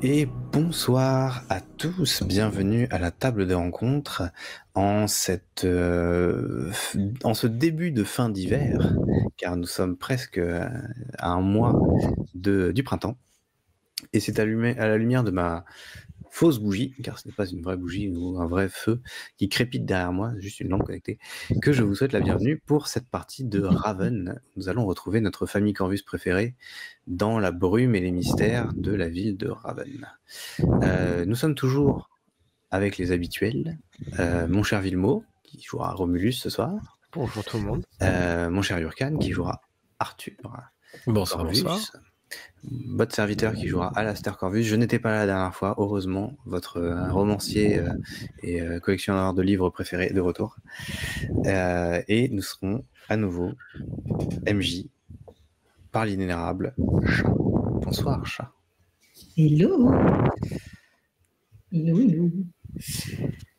Et bonsoir à tous, bienvenue à la table des rencontres en ce début de fin d'hiver, car nous sommes presque à un mois du printemps. Et c'est à la lumière de ma fausse bougie, car ce n'est pas une vraie bougie ou un vrai feu qui crépite derrière moi, juste une lampe connectée, que je vous souhaite la bienvenue pour cette partie de Raven. Nous allons retrouver notre famille Corvus préférée dans la brume et les mystères de la ville de Raven. Nous sommes toujours avec les habituels, mon cher Vilmo, qui jouera Romulus ce soir. Bonjour tout le monde. Mon cher Urkan, qui jouera Arthur. Bonsoir, Corvus. bonsoir. Votre serviteur qui jouera Alastair Corvus. Je n'étais pas là la dernière fois, heureusement. Votre romancier et collectionneur de livres préféré est de retour. Et nous serons à nouveau MJ par l'inénérable Chat. Bonsoir, Chat. Hello. Hello.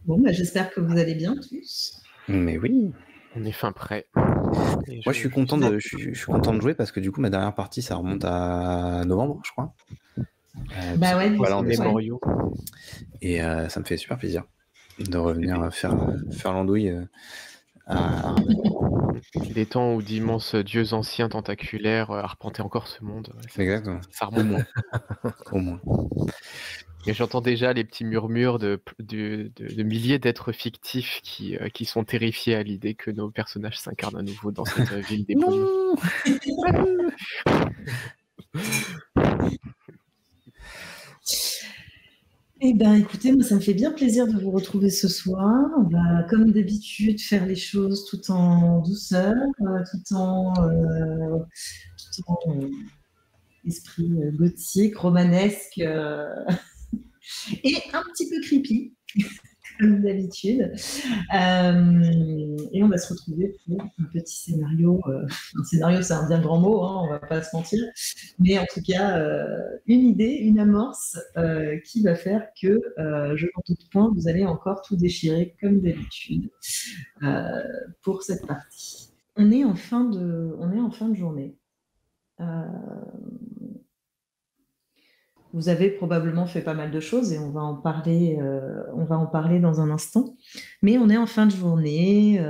Bon, j'espère que vous allez bien tous. Mais oui. On est fin prêt. Moi, je suis content de jouer parce que du coup, ma dernière partie, ça remonte à novembre, je crois. Bah ouais, voilà, en décembre. Et ça me fait super plaisir de revenir faire l'andouille à les temps où d'immenses dieux anciens tentaculaires arpentaient encore ce monde. Exactement. Ça remonte. Au moins. Et j'entends déjà les petits murmures de milliers d'êtres fictifs qui sont terrifiés à l'idée que nos personnages s'incarnent à nouveau dans cette ville des brumes. Eh bien, écoutez, moi, ça me fait bien plaisir de vous retrouver ce soir. On va, comme d'habitude, faire les choses tout en douceur, tout en esprit gothique, romanesque et un petit peu creepy, comme d'habitude. Et on va se retrouver pour un petit scénario. Un scénario, c'est un bien grand mot, hein, on ne va pas se mentir. Mais en tout cas, une idée, une amorce qui va faire que, je n'en doute point, vous allez encore tout déchirer comme d'habitude pour cette partie. On est en fin de journée. Vous avez probablement fait pas mal de choses et on va en parler dans un instant. Mais on est en fin de journée.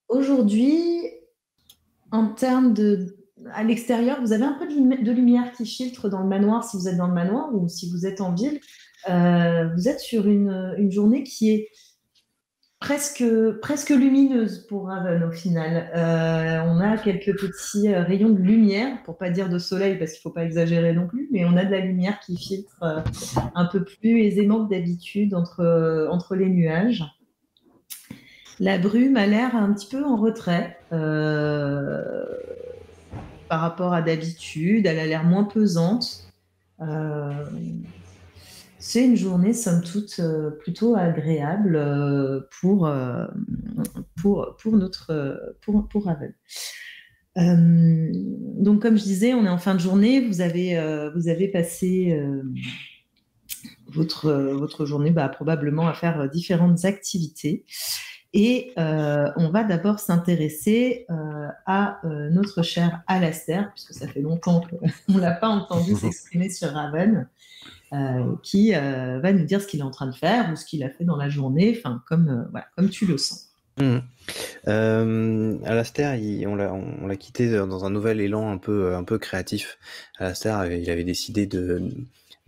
Aujourd'hui, en termes à l'extérieur, vous avez un peu de lumière qui filtre dans le manoir si vous êtes dans le manoir ou si vous êtes en ville. Vous êtes sur une journée qui est presque lumineuse pour Raven au final. On a quelques petits rayons de lumière, pour pas dire de soleil parce qu'il faut pas exagérer non plus, mais on a de la lumière qui filtre un peu plus aisément que d'habitude entre les nuages. La brume a l'air un petit peu en retrait par rapport à d'habitude. Elle a l'air moins pesante. C'est une journée, somme toute, plutôt agréable pour Raven. Donc, comme je disais, on est en fin de journée. Vous avez passé votre journée probablement à faire différentes activités. Et on va d'abord s'intéresser à notre cher Alastair, puisque ça fait longtemps qu'on ne l'a pas entendu s'exprimer sur Raven. Qui va nous dire ce qu'il est en train de faire ou ce qu'il a fait dans la journée, comme tu le sens. Alastair, on l'a quitté dans un nouvel élan un peu créatif. Alastair, il avait décidé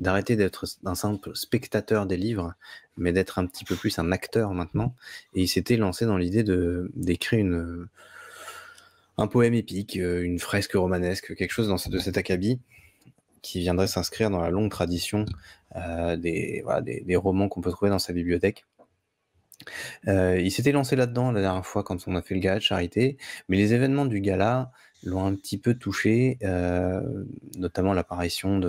d'arrêter d'être un simple spectateur des livres, mais d'être un petit peu plus un acteur maintenant. Et il s'était lancé dans l'idée d'écrire un poème épique, une fresque romanesque, quelque chose de cet acabit, qui viendrait s'inscrire dans la longue tradition des romans qu'on peut trouver dans sa bibliothèque. Il s'était lancé là-dedans la dernière fois quand on a fait le gala de charité, mais les événements du gala l'ont un petit peu touché, notamment l'apparition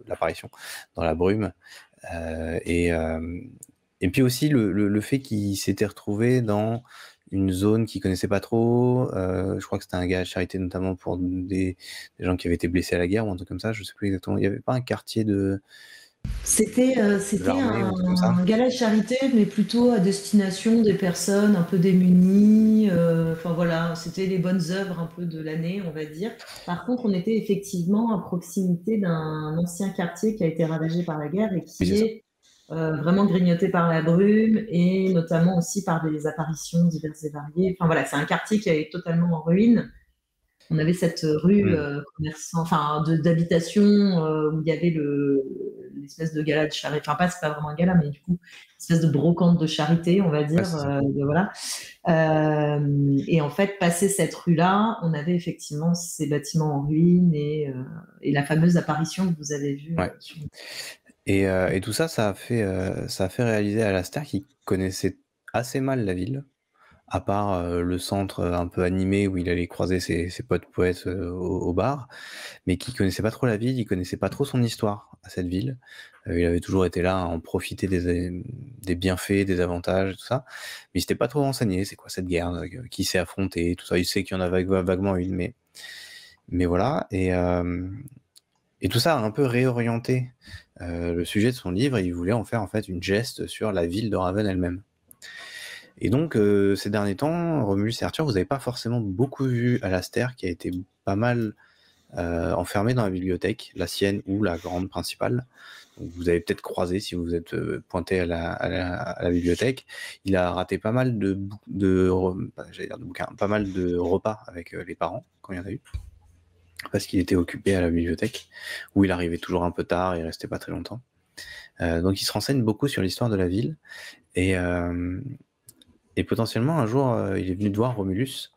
l'apparition dans la brume, et puis aussi le fait qu'il s'était retrouvé dans une zone qu'il connaissait pas trop. Je crois que c'était un gars à charité notamment pour des gens qui avaient été blessés à la guerre ou un truc comme ça, je sais plus exactement. Il y avait pas un quartier de C'était l'armée ou un truc comme ça. un gala de charité, mais plutôt à destination des personnes un peu démunies. Enfin voilà, c'était les bonnes œuvres un peu de l'année, on va dire. Par contre, on était effectivement à proximité d'un ancien quartier qui a été ravagé par la guerre et Oui, qui c'est ça. est vraiment grignoté par la brume et notamment aussi par des apparitions diverses et variées. Enfin voilà, c'est un quartier qui est totalement en ruine. On avait cette rue commerçant, enfin d'habitation où il y avait l'espèce de gala de charité. Enfin pas, c'est pas vraiment un gala, mais du coup, espèce de brocante de charité, on va Ouais, dire. c'est ça. Voilà. Et en fait, passé cette rue-là, on avait effectivement ces bâtiments en ruine et la fameuse apparition que vous avez vue. Ouais. Et tout ça, ça a fait réaliser à Alastair qu'il connaissait assez mal la ville, à part le centre un peu animé où il allait croiser ses potes poètes au bar, mais qui connaissait pas trop la ville, il connaissait pas trop son histoire à cette ville. Il avait toujours été là à en profiter des bienfaits, des avantages, tout ça, mais il s'était pas trop renseigné, c'est quoi cette guerre, qui s'est affronté, tout ça. Il sait qu'il y en a vaguement une, mais voilà. Et tout ça a un peu réorienté le sujet de son livre, et il voulait en faire en fait une geste sur la ville de Raven elle-même. Et donc, ces derniers temps, Romulus et Arthur, vous n'avez pas forcément beaucoup vu Alastair, qui a été pas mal enfermé dans la bibliothèque, la sienne ou la grande principale. Donc, vous avez peut-être croisé si vous êtes pointé à la bibliothèque. Il a raté pas mal de bouquins, pas mal de repas avec les parents, quand il y en a eu, parce qu'il était occupé à la bibliothèque, où il arrivait toujours un peu tard, il restait pas très longtemps. Donc, il se renseigne beaucoup sur l'histoire de la ville, et potentiellement, un jour, il est venu te voir, Romulus,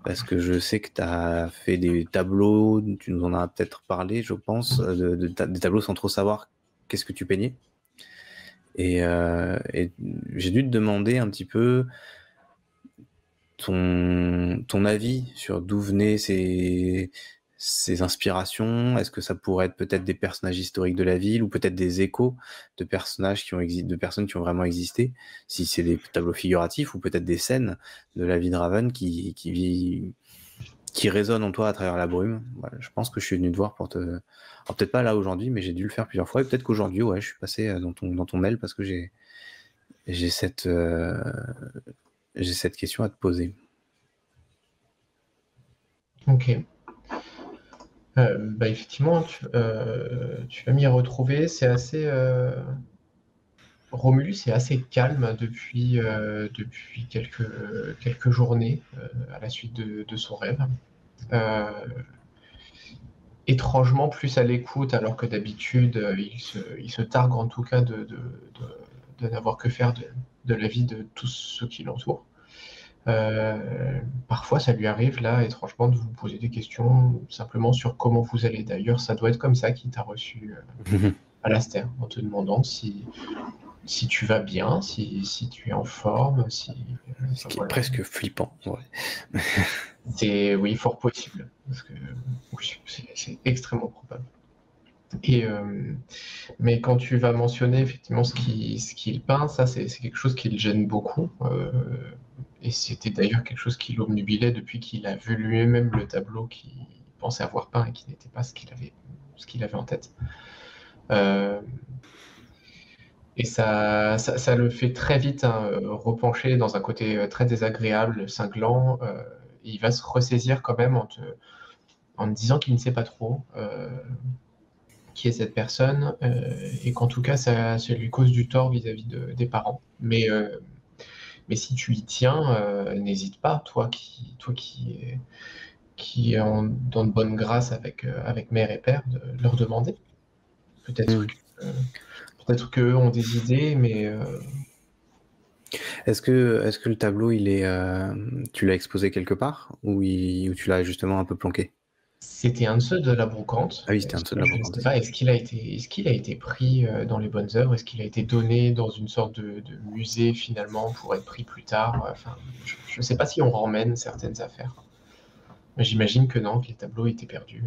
parce que je sais que tu as fait des tableaux, tu nous en as peut-être parlé, je pense, des tableaux sans trop savoir qu'est-ce que tu peignais. Et j'ai dû te demander un petit peu ton avis sur d'où venaient ces inspirations. Est-ce que ça pourrait être peut-être des personnages historiques de la ville ou peut-être des échos de personnages de personnes qui ont vraiment existé, si c'est des tableaux figuratifs ou peut-être des scènes de la vie de Raven qui résonnent en toi à travers la brume. Voilà, je pense que je suis venu te voir pour te... Alors peut-être pas là aujourd'hui, mais j'ai dû le faire plusieurs fois et peut-être qu'aujourd'hui, ouais, je suis passé dans ton mail parce que j'ai cette question à te poser. Ok. Effectivement, tu vas m'y retrouver. C'est assez. Romulus est assez calme depuis quelques journées à la suite de son rêve. Étrangement plus à l'écoute, alors que d'habitude, il se targue en tout cas de n'avoir que faire de la vie de tous ceux qui l'entourent. Parfois, ça lui arrive, là, étrangement, de vous poser des questions simplement sur comment vous allez. D'ailleurs, ça doit être comme ça qu'il t'a reçu Alastair, en te demandant si tu vas bien, si tu es en forme, Ce qui est presque flippant, ouais. C'est, oui, fort possible, parce que oui, c'est extrêmement probable. Mais quand tu vas mentionner effectivement ce qu'il peint, ça c'est quelque chose qui le gêne beaucoup. Et c'était d'ailleurs quelque chose qui l'obnubilait depuis qu'il a vu lui-même le tableau qu'il pensait avoir peint et qui n'était pas ce qu'il avait en tête. Et ça le fait très vite repencher dans un côté très désagréable, cinglant. Et il va se ressaisir quand même en te disant qu'il ne sait pas trop qui est cette personne et qu'en tout cas ça lui cause du tort vis-à-vis des parents. Mais si tu y tiens, n'hésite pas, toi qui est dans de bonnes grâces avec mère et père, de leur demander. Peut-être qu'eux ont des idées, mais... Est-ce que le tableau, tu l'as exposé quelque part ou tu l'as justement un peu planqué? C'était un de ceux de la brocante. Ah oui, c'était un de ceux de la brocante. Je ne sais pas, est-ce qu'il a été pris dans les bonnes œuvres? Est-ce qu'il a été donné dans une sorte de musée finalement pour être pris plus tard? Enfin, je ne sais pas si on ramène certaines affaires. Mais j'imagine que non, que les tableaux étaient perdus.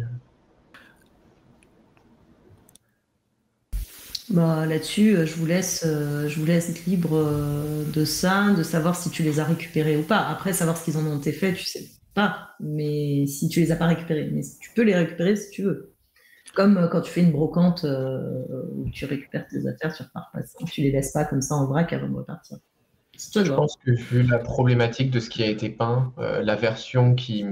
Bah, là-dessus, je vous laisse être libre de ça, de savoir si tu les as récupérés ou pas. Après, savoir ce qu'ils en ont été faits, tu sais pas, mais si tu les as pas récupérés, mais tu peux les récupérer si tu veux. Comme quand tu fais une brocante où tu récupères tes affaires, tu repars pas. Tu les laisses pas comme ça en vrac avant de repartir. C'est toi de Je voir. pense que vu la problématique de ce qui a été peint, la version qui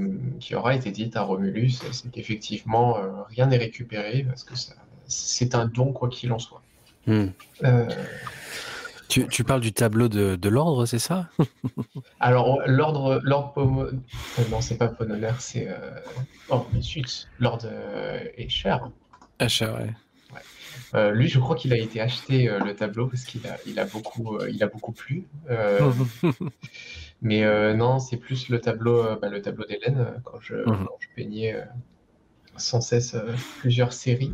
aura été dite à Romulus, c'est qu'effectivement, rien n'est récupéré parce que c'est un don quoi qu'il en soit. Hmm. Tu parles du tableau de l'ordre, c'est ça? Alors, l'ordre non, c'est pas Pononer, c'est... Oh, mais zut, l'ordre est cher. Achat, ouais. Lui, je crois qu'il a été acheté, le tableau, parce qu'il a beaucoup plu. Mais non, c'est plus le tableau d'Hélène, quand je peignais sans cesse plusieurs séries.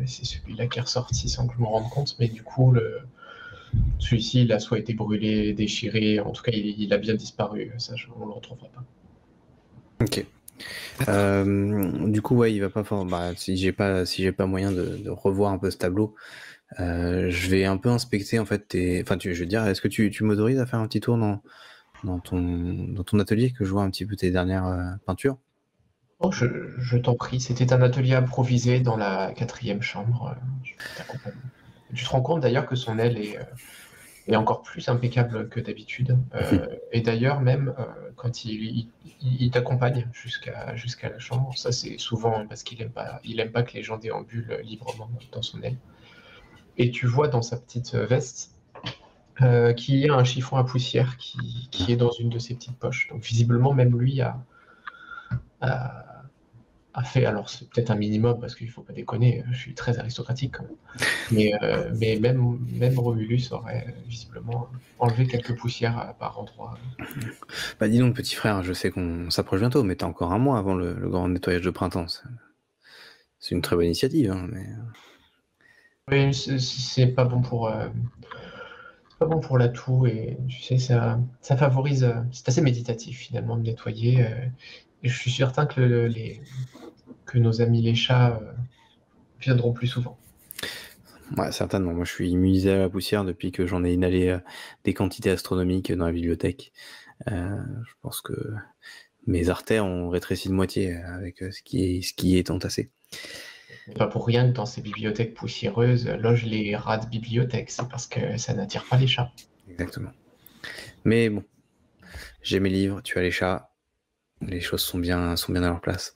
C'est celui-là qui est ressorti sans que je me rende compte, mais du coup, celui-ci, il a soit été brûlé, déchiré, en tout cas, il a bien disparu. Ça, on ne le retrouvera pas. Ok. Du coup, ouais, il va pas si j'ai pas moyen de revoir un peu ce tableau, je vais un peu inspecter en fait je veux dire, est-ce que tu m'autorises à faire un petit tour dans ton atelier, que je vois un petit peu tes dernières peintures? Oh, je t'en prie, c'était un atelier improvisé dans la 4e chambre. Je t'accompagne. Tu te rends compte d'ailleurs que son aile est encore plus impeccable que d'habitude. Et d'ailleurs, même quand il t'accompagne jusqu'à la chambre, ça c'est souvent parce qu'il aime pas que les gens déambulent librement dans son aile. Et tu vois dans sa petite veste qu'il y a un chiffon à poussière qui est dans une de ses petites poches. Donc visiblement, même lui a fait, alors c'est peut-être un minimum parce qu'il ne faut pas déconner, je suis très aristocratique quand même, mais même Romulus aurait visiblement enlevé quelques poussières par endroits. Bah dis donc, petit frère, je sais qu'on s'approche bientôt, mais t'as encore un mois avant le grand nettoyage de printemps. C'est une très bonne initiative, hein, mais... Oui, c'est pas bon pour la toux, et tu sais, ça favorise, c'est assez méditatif finalement de nettoyer, et je suis certain que que nos amis les chats viendront plus souvent. Ouais, certainement. Moi, je suis immunisé à la poussière depuis que j'en ai inhalé des quantités astronomiques dans la bibliothèque. Je pense que mes artères ont rétréci de moitié avec ce qui est entassé. Pas pour rien que dans ces bibliothèques poussiéreuses logent les rats de bibliothèque, c'est parce que ça n'attire pas les chats. Exactement. Mais bon, j'ai mes livres, tu as les chats, les choses sont bien à leur place.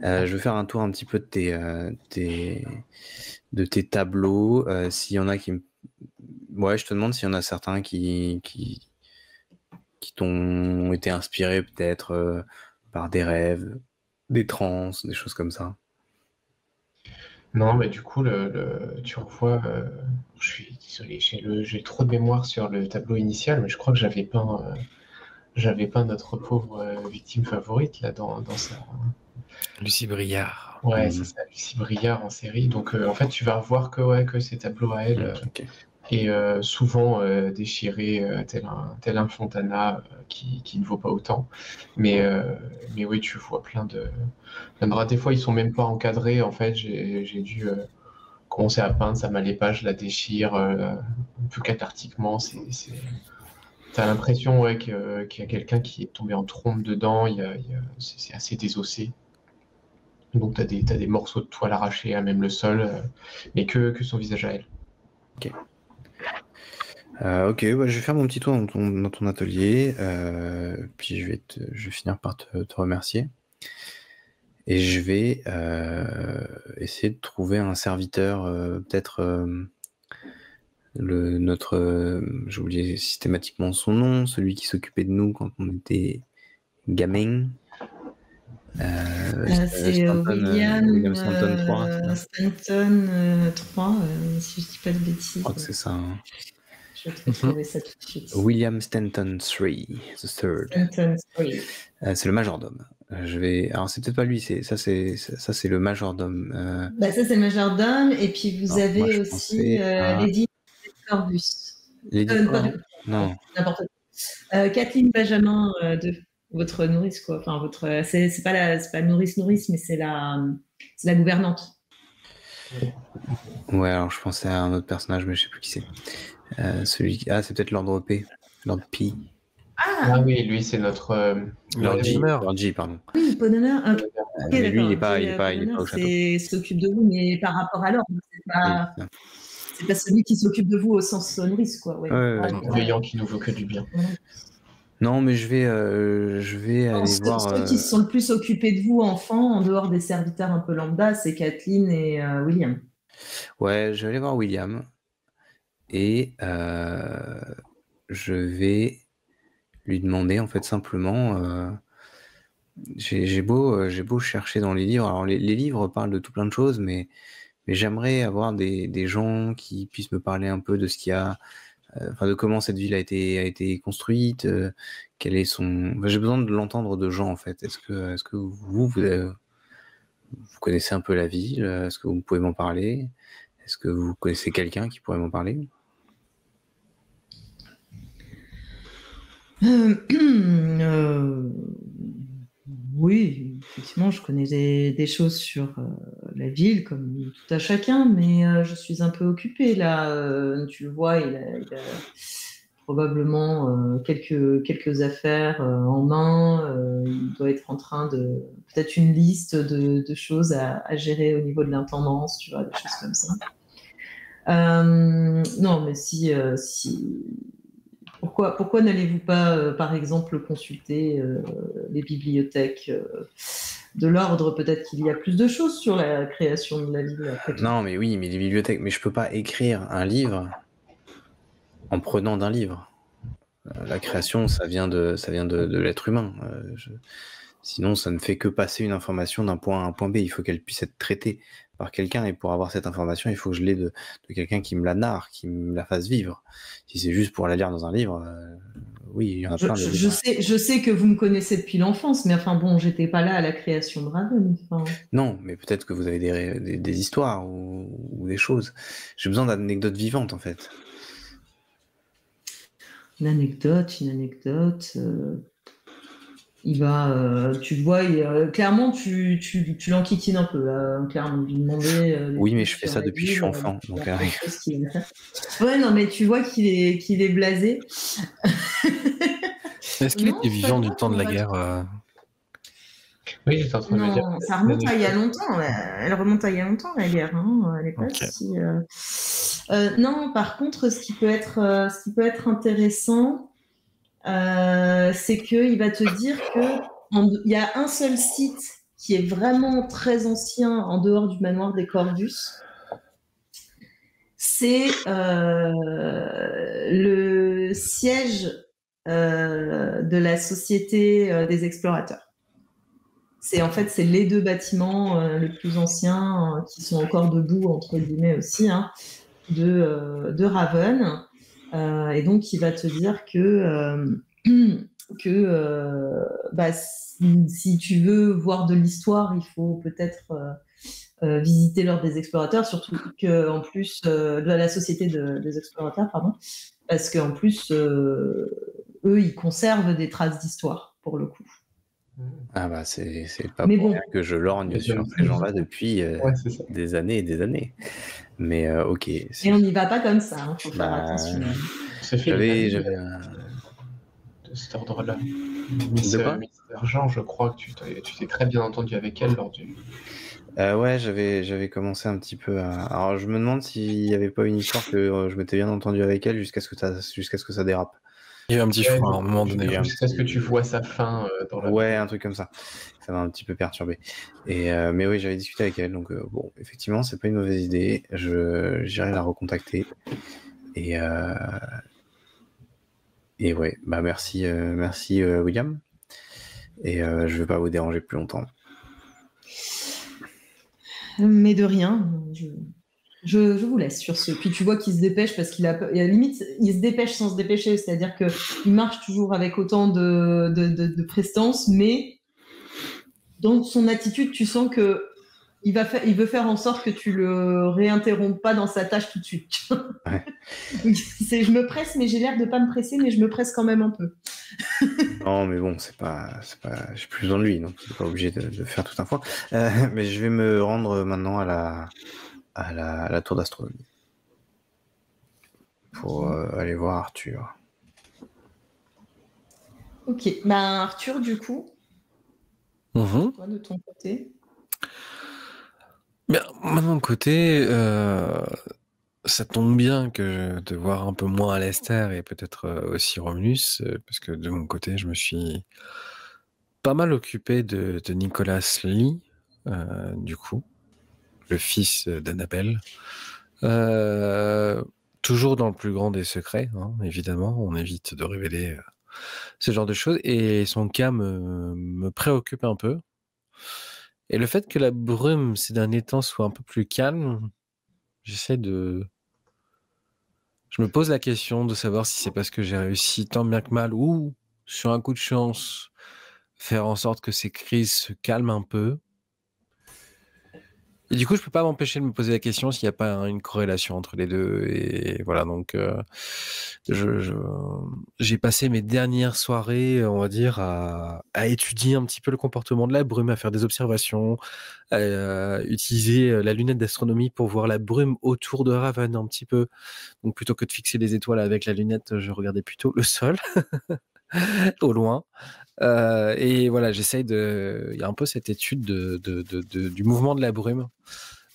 Je vais faire un tour un petit peu de tes tableaux. S'il y en a qui ouais, je te demande s'il y en a certains qui t'ont été inspirés peut-être par des rêves, des transes, des choses comme ça. Non, mais du coup, tu revois, je suis désolé, j'ai trop de mémoire sur le tableau initial, mais je crois que j'avais peint notre pauvre victime favorite là dans sa... Lucie Briard. Ouais, c'est ça, Lucie Briard en série. Donc en fait, tu vas revoir que ces tableaux à elle et souvent déchirés tel un Fontana qui ne vaut pas autant. Mais oui, tu vois plein de rats. Des fois, ils sont même pas encadrés. En fait, j'ai dû commencer à peindre, ça m'allait pas, je la déchire un peu cathartiquement. T'as l'impression qu'il y a quelqu'un qui est tombé en trombe dedans. C'est assez désossé. Donc t'as des morceaux de toile arrachés à même le sol, mais que son visage à elle. Ok. Ok, bah, je vais faire mon petit tour dans ton atelier, puis je vais finir par te remercier. Et je vais essayer de trouver un serviteur, peut-être j'ai oublié systématiquement son nom, celui qui s'occupait de nous quand on était gamin. C'est William Stanton 3. Stanton 3, si je dis pas de bêtises. Je crois que c'est ça. Hein. Je vais trouver ça tout de suite. William Stanton 3, the third. Stanton 3. C'est le majordome. Alors c'est peut-être pas lui, c'est le majordome. Ça c'est le majordome, et puis vous avez aussi Lady Corbus. Lady Corbus. Non. N'importe quoi. Kathleen Benjamin de votre nourrice, quoi. Enfin, c'est pas nourrice, mais c'est la gouvernante. Ouais, alors je pensais à un autre personnage, mais je sais plus qui c'est. C'est peut-être Lord P. Lord P. Ah oui, lui c'est notre Lord G, pardon. Oui, Pononer. Ok, Mais lui, d'accord. il est pas Gouverneur, au château. s'occupe de vous, mais par rapport à l'ordre, Oui, c'est ça. c'est pas celui qui s'occupe de vous au sens nourrice, quoi. Ouais. Ouais, Veillant qui nous veut que du bien. non, mais je vais Non, aller voir. ceux qui se sont le plus occupés de vous, enfants, en dehors des serviteurs un peu lambda, c'est Kathleen et William. Ouais, je vais aller voir William et je vais lui demander en fait simplement. J'ai beau chercher dans les livres. Alors les livres parlent de tout plein de choses, mais j'aimerais avoir des gens qui puissent me parler un peu de ce qu'il y a, enfin de comment cette ville a été construite, quel est son. Enfin, j'ai besoin de l'entendre de gens en fait. Est-ce que vous connaissez un peu la ville? Est-ce que vous pouvez m'en parler? Est-ce que vous connaissez quelqu'un qui pourrait m'en parler? Oui, effectivement, je connais des choses sur la ville, comme tout à chacun, mais je suis un peu occupée là. Tu le vois, il a probablement quelques affaires en main. Il doit être en train de peut-être une liste de choses à gérer au niveau de l'intendance, tu vois, des choses comme ça. Non, mais si pourquoi n'allez-vous pas, par exemple, consulter les bibliothèques de l'ordre? Peut-être qu'il y a plus de choses sur la création de la ville. Après tout. Non, mais oui, mais les bibliothèques. Mais je peux pas écrire un livre en prenant d'un livre. La création, ça vient de l'être humain. Sinon, ça ne fait que passer une information d'un point A à un point B. Il faut qu'elle puisse être traitée par quelqu'un. Et pour avoir cette information, il faut que je l'ai de quelqu'un qui me la narre, qui me la fasse vivre. Si c'est juste pour la lire dans un livre, oui, il y en a plein de livres. Je sais que vous me connaissez depuis l'enfance, mais enfin bon, j'étais pas là à la création de Raven. Enfin... Non, mais peut-être que vous avez des histoires ou des choses. J'ai besoin d'anecdotes vivantes, en fait. Une anecdote. Il va, tu vois, clairement, tu l'enquiquines un peu, là, clairement, lui demander. Oui, mais je fais ça depuis que je suis enfant. Donc, ouais, non, mais tu vois qu'il est blasé. Est-ce qu'il était vivant du temps de la guerre Oui, j'étais en train de me dire. Ça remonte à il y a longtemps. Elle remonte à il y a longtemps, la guerre. Hein. Elle est pas si. Non, par contre, ce qui peut être intéressant, c'est qu'il va te dire qu'il y a un seul site qui est vraiment très ancien en dehors du manoir des Cordus. C'est le siège de la Société des Explorateurs. C'est les deux bâtiments les plus anciens qui sont encore debout, entre guillemets aussi, hein, de Raven. Et donc, il va te dire que si tu veux voir de l'histoire, il faut peut-être visiter l'Ordre des Explorateurs, surtout qu'en plus de la Société des Explorateurs, pardon, parce qu'en plus, eux, ils conservent des traces d'histoire, pour le coup. Ah bah c'est pas pour rien que je lorgne sur ces gens-là depuis des années et des années. Mais ok. Et on n'y va pas comme ça, hein, faut faire attention. J'avais de cet ordre-là. Miss Jean, je crois que tu t'es très bien entendu avec elle lors du... ouais, j'avais commencé un petit peu à... Alors je me demande s'il n'y avait pas une histoire que je m'étais bien entendu avec elle jusqu'à ce que ça dérape. Il y a eu un petit fou à un moment donné. Jusqu'à ce que tu vois sa fin dans la... Ouais, un truc comme ça. Ça m'a un petit peu perturbé. Mais oui, j'avais discuté avec elle, donc bon, effectivement, c'est pas une mauvaise idée. J'irai la recontacter. Et ouais, bah merci William. Et je vais pas vous déranger plus longtemps. Mais de rien. Je vous laisse sur ce. Puis tu vois qu'il se dépêche parce qu'il a limite, il se dépêche sans se dépêcher. C'est-à-dire qu'il marche toujours avec autant de prestance, mais dans son attitude, tu sens que il veut faire en sorte que tu le réinterrompes pas dans sa tâche tout de suite. Ouais. Je me presse, mais j'ai l'air de pas me presser, mais je me presse quand même un peu. Non, mais bon, c'est pas, j'ai plus besoin de lui, donc c'est pas obligé de faire tout un fois. Mais je vais me rendre maintenant à la tour d'astronomie pour aller voir Arthur. Ok, ben Arthur, du coup, Toi, de ton côté? Bien, moi, de mon côté, ça tombe bien que de voir un peu moins Alistair et peut-être aussi Romulus, parce que de mon côté, je me suis pas mal occupé de Nicholas Lee, du coup, le fils d'Annabelle. Toujours dans le plus grand des secrets, hein, évidemment, on évite de révéler ce genre de choses, et son cas me préoccupe un peu. Et le fait que la brume ces derniers temps soit un peu plus calme, j'essaie de... Je me pose la question de savoir si c'est parce que j'ai réussi tant bien que mal, ou sur un coup de chance, faire en sorte que ces crises se calment un peu. Et du coup, je peux pas m'empêcher de me poser la question s'il n'y a pas une corrélation entre les deux. Et voilà, donc j'ai passé mes dernières soirées, on va dire, à étudier un petit peu le comportement de la brume, à faire des observations, à utiliser la lunette d'astronomie pour voir la brume autour de Raven un petit peu. Donc plutôt que de fixer les étoiles avec la lunette, je regardais plutôt le sol, au loin. Et voilà, j'essaye de... Il y a un peu cette étude du mouvement de la brume,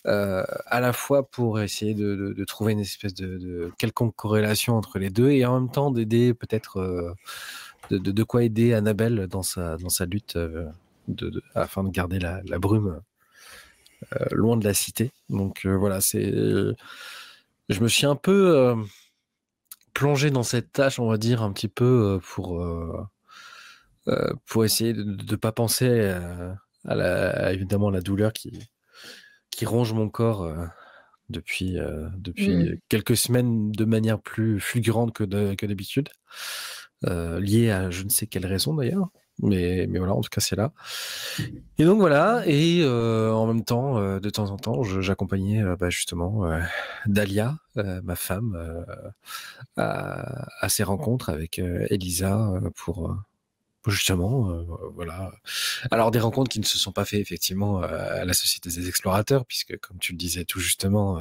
à la fois pour essayer de trouver une espèce de quelconque corrélation entre les deux, et en même temps d'aider peut-être de quoi aider Annabelle dans sa lutte afin de garder la brume loin de la cité. Donc voilà, je me suis un peu plongé dans cette tâche, on va dire, un petit peu pour essayer de ne pas penser évidemment, la douleur qui ronge mon corps depuis quelques semaines de manière plus fulgurante que d'habitude, liée à je ne sais quelle raison d'ailleurs. Mais voilà, en tout cas, c'est là. Et donc voilà, et en même temps, de temps en temps, j'accompagnais justement Dahlia, ma femme, à ses rencontres avec Elisa pour justement, voilà. Alors des rencontres qui ne se sont pas faites effectivement à la Société des Explorateurs, puisque comme tu le disais tout justement,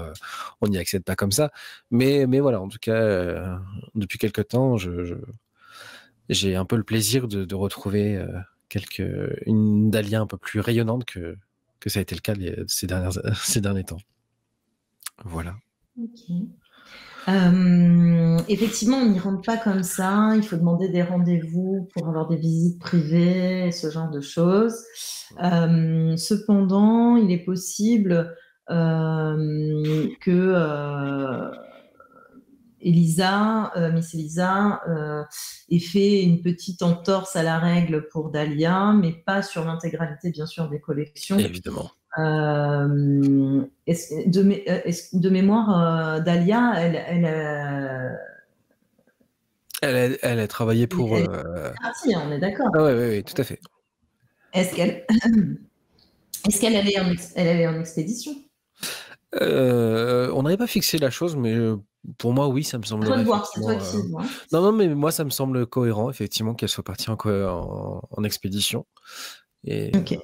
on n'y accède pas comme ça. Mais voilà, en tout cas, depuis quelque temps, j'ai un peu le plaisir de retrouver une Dahlia un peu plus rayonnante que ça a été le cas ces derniers temps. Voilà. Ok. Effectivement, on n'y rentre pas comme ça. Il faut demander des rendez-vous pour avoir des visites privées, ce genre de choses. Cependant, il est possible que Miss Elisa, ait fait une petite entorse à la règle pour Dahlia, mais pas sur l'intégralité, bien sûr, des collections. Évidemment. De mémoire, Dahlia, Elle a travaillé pour... Elle est partie, on est d'accord. Ah oui, tout à fait. Est-ce qu'elle allait en expédition? On n'avait pas fixé la chose, mais pour moi, oui, ça me semble... C'est toi qui vois. Non, mais moi, ça me semble cohérent, effectivement, qu'elle soit partie en expédition. Et, ok.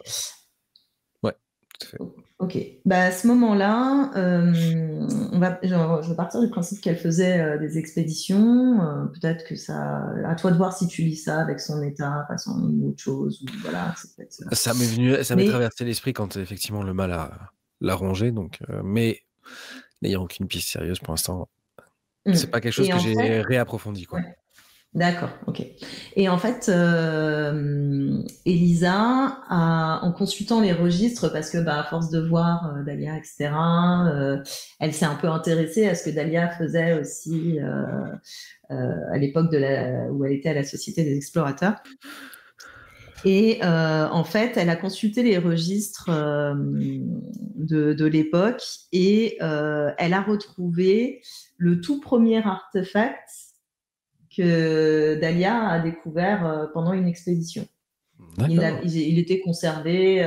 Ouais, tout à fait. Ok. À ce moment-là, je vais partir du principe qu'elle faisait des expéditions. Peut-être que ça... À toi de voir si tu lis ça avec son état, façon ou autre chose. Ou voilà, ça m'est traversé l'esprit quand effectivement le mal l'a rongé. Donc, mais n'ayant aucune piste sérieuse pour l'instant, c'est pas quelque chose que j'ai réapprofondi, quoi. Ouais. D'accord, ok. Et en fait, Elisa, en consultant les registres, parce que à force de voir Dahlia, etc., elle s'est un peu intéressée à ce que Dahlia faisait aussi à l'époque où elle était à la Société des Explorateurs. Et en fait, elle a consulté les registres de l'époque et elle a retrouvé le tout premier artefact que Dahlia a découvert pendant une expédition. Il était conservé,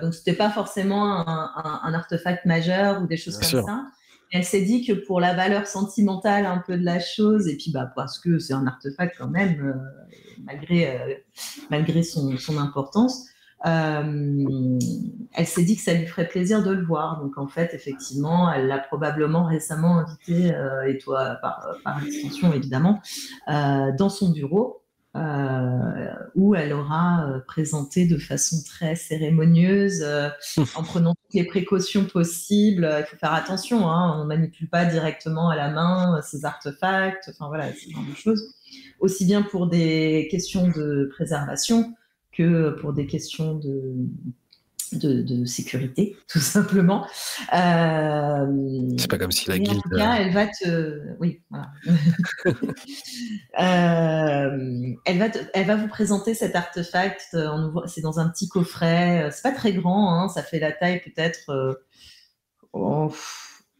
donc c'était pas forcément un artefact majeur ou des choses comme ça. Et elle s'est dit que pour la valeur sentimentale un peu de la chose, et puis parce que c'est un artefact quand même, malgré son importance, elle s'est dit que ça lui ferait plaisir de le voir. Donc en fait, effectivement, elle l'a probablement récemment invité, et toi par extension évidemment, dans son bureau. où elle aura présenté de façon très cérémonieuse, en prenant toutes les précautions possibles. Il faut faire attention, hein, on ne manipule pas directement à la main ces artefacts, enfin voilà, ce genre de choses. Aussi bien pour des questions de préservation que pour des questions de sécurité, tout simplement. C'est pas comme si la mais en guilde. tout cas, elle va te. Oui, voilà. Elle va vous présenter cet artefact. C'est dans un petit coffret. C'est pas très grand, hein, ça fait la taille peut-être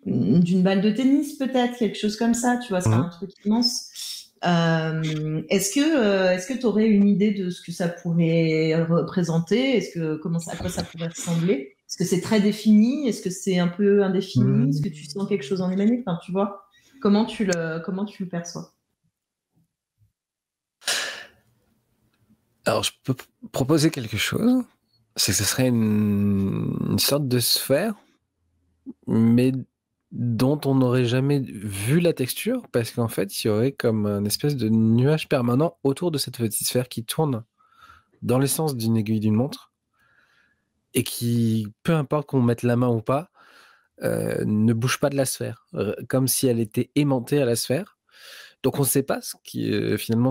d'une balle de tennis, peut-être, quelque chose comme ça. Tu vois, c'est pas un truc immense. Est-ce que tu aurais une idée de ce que ça pourrait représenter? À quoi ça pourrait ressembler? Est-ce que c'est très défini? Est-ce que c'est un peu indéfini? Est-ce que tu sens quelque chose en émané? Enfin, tu vois, comment tu le perçois? Alors, je peux proposer quelque chose. C'est que ce serait une sorte de sphère, mais dont on n'aurait jamais vu la texture, parce qu'en fait, il y aurait comme une espèce de nuage permanent autour de cette petite sphère qui tourne dans le sens d'une aiguille d'une montre, et qui, peu importe qu'on mette la main ou pas, ne bouge pas de la sphère, comme si elle était aimantée à la sphère. Donc on ne sait pas finalement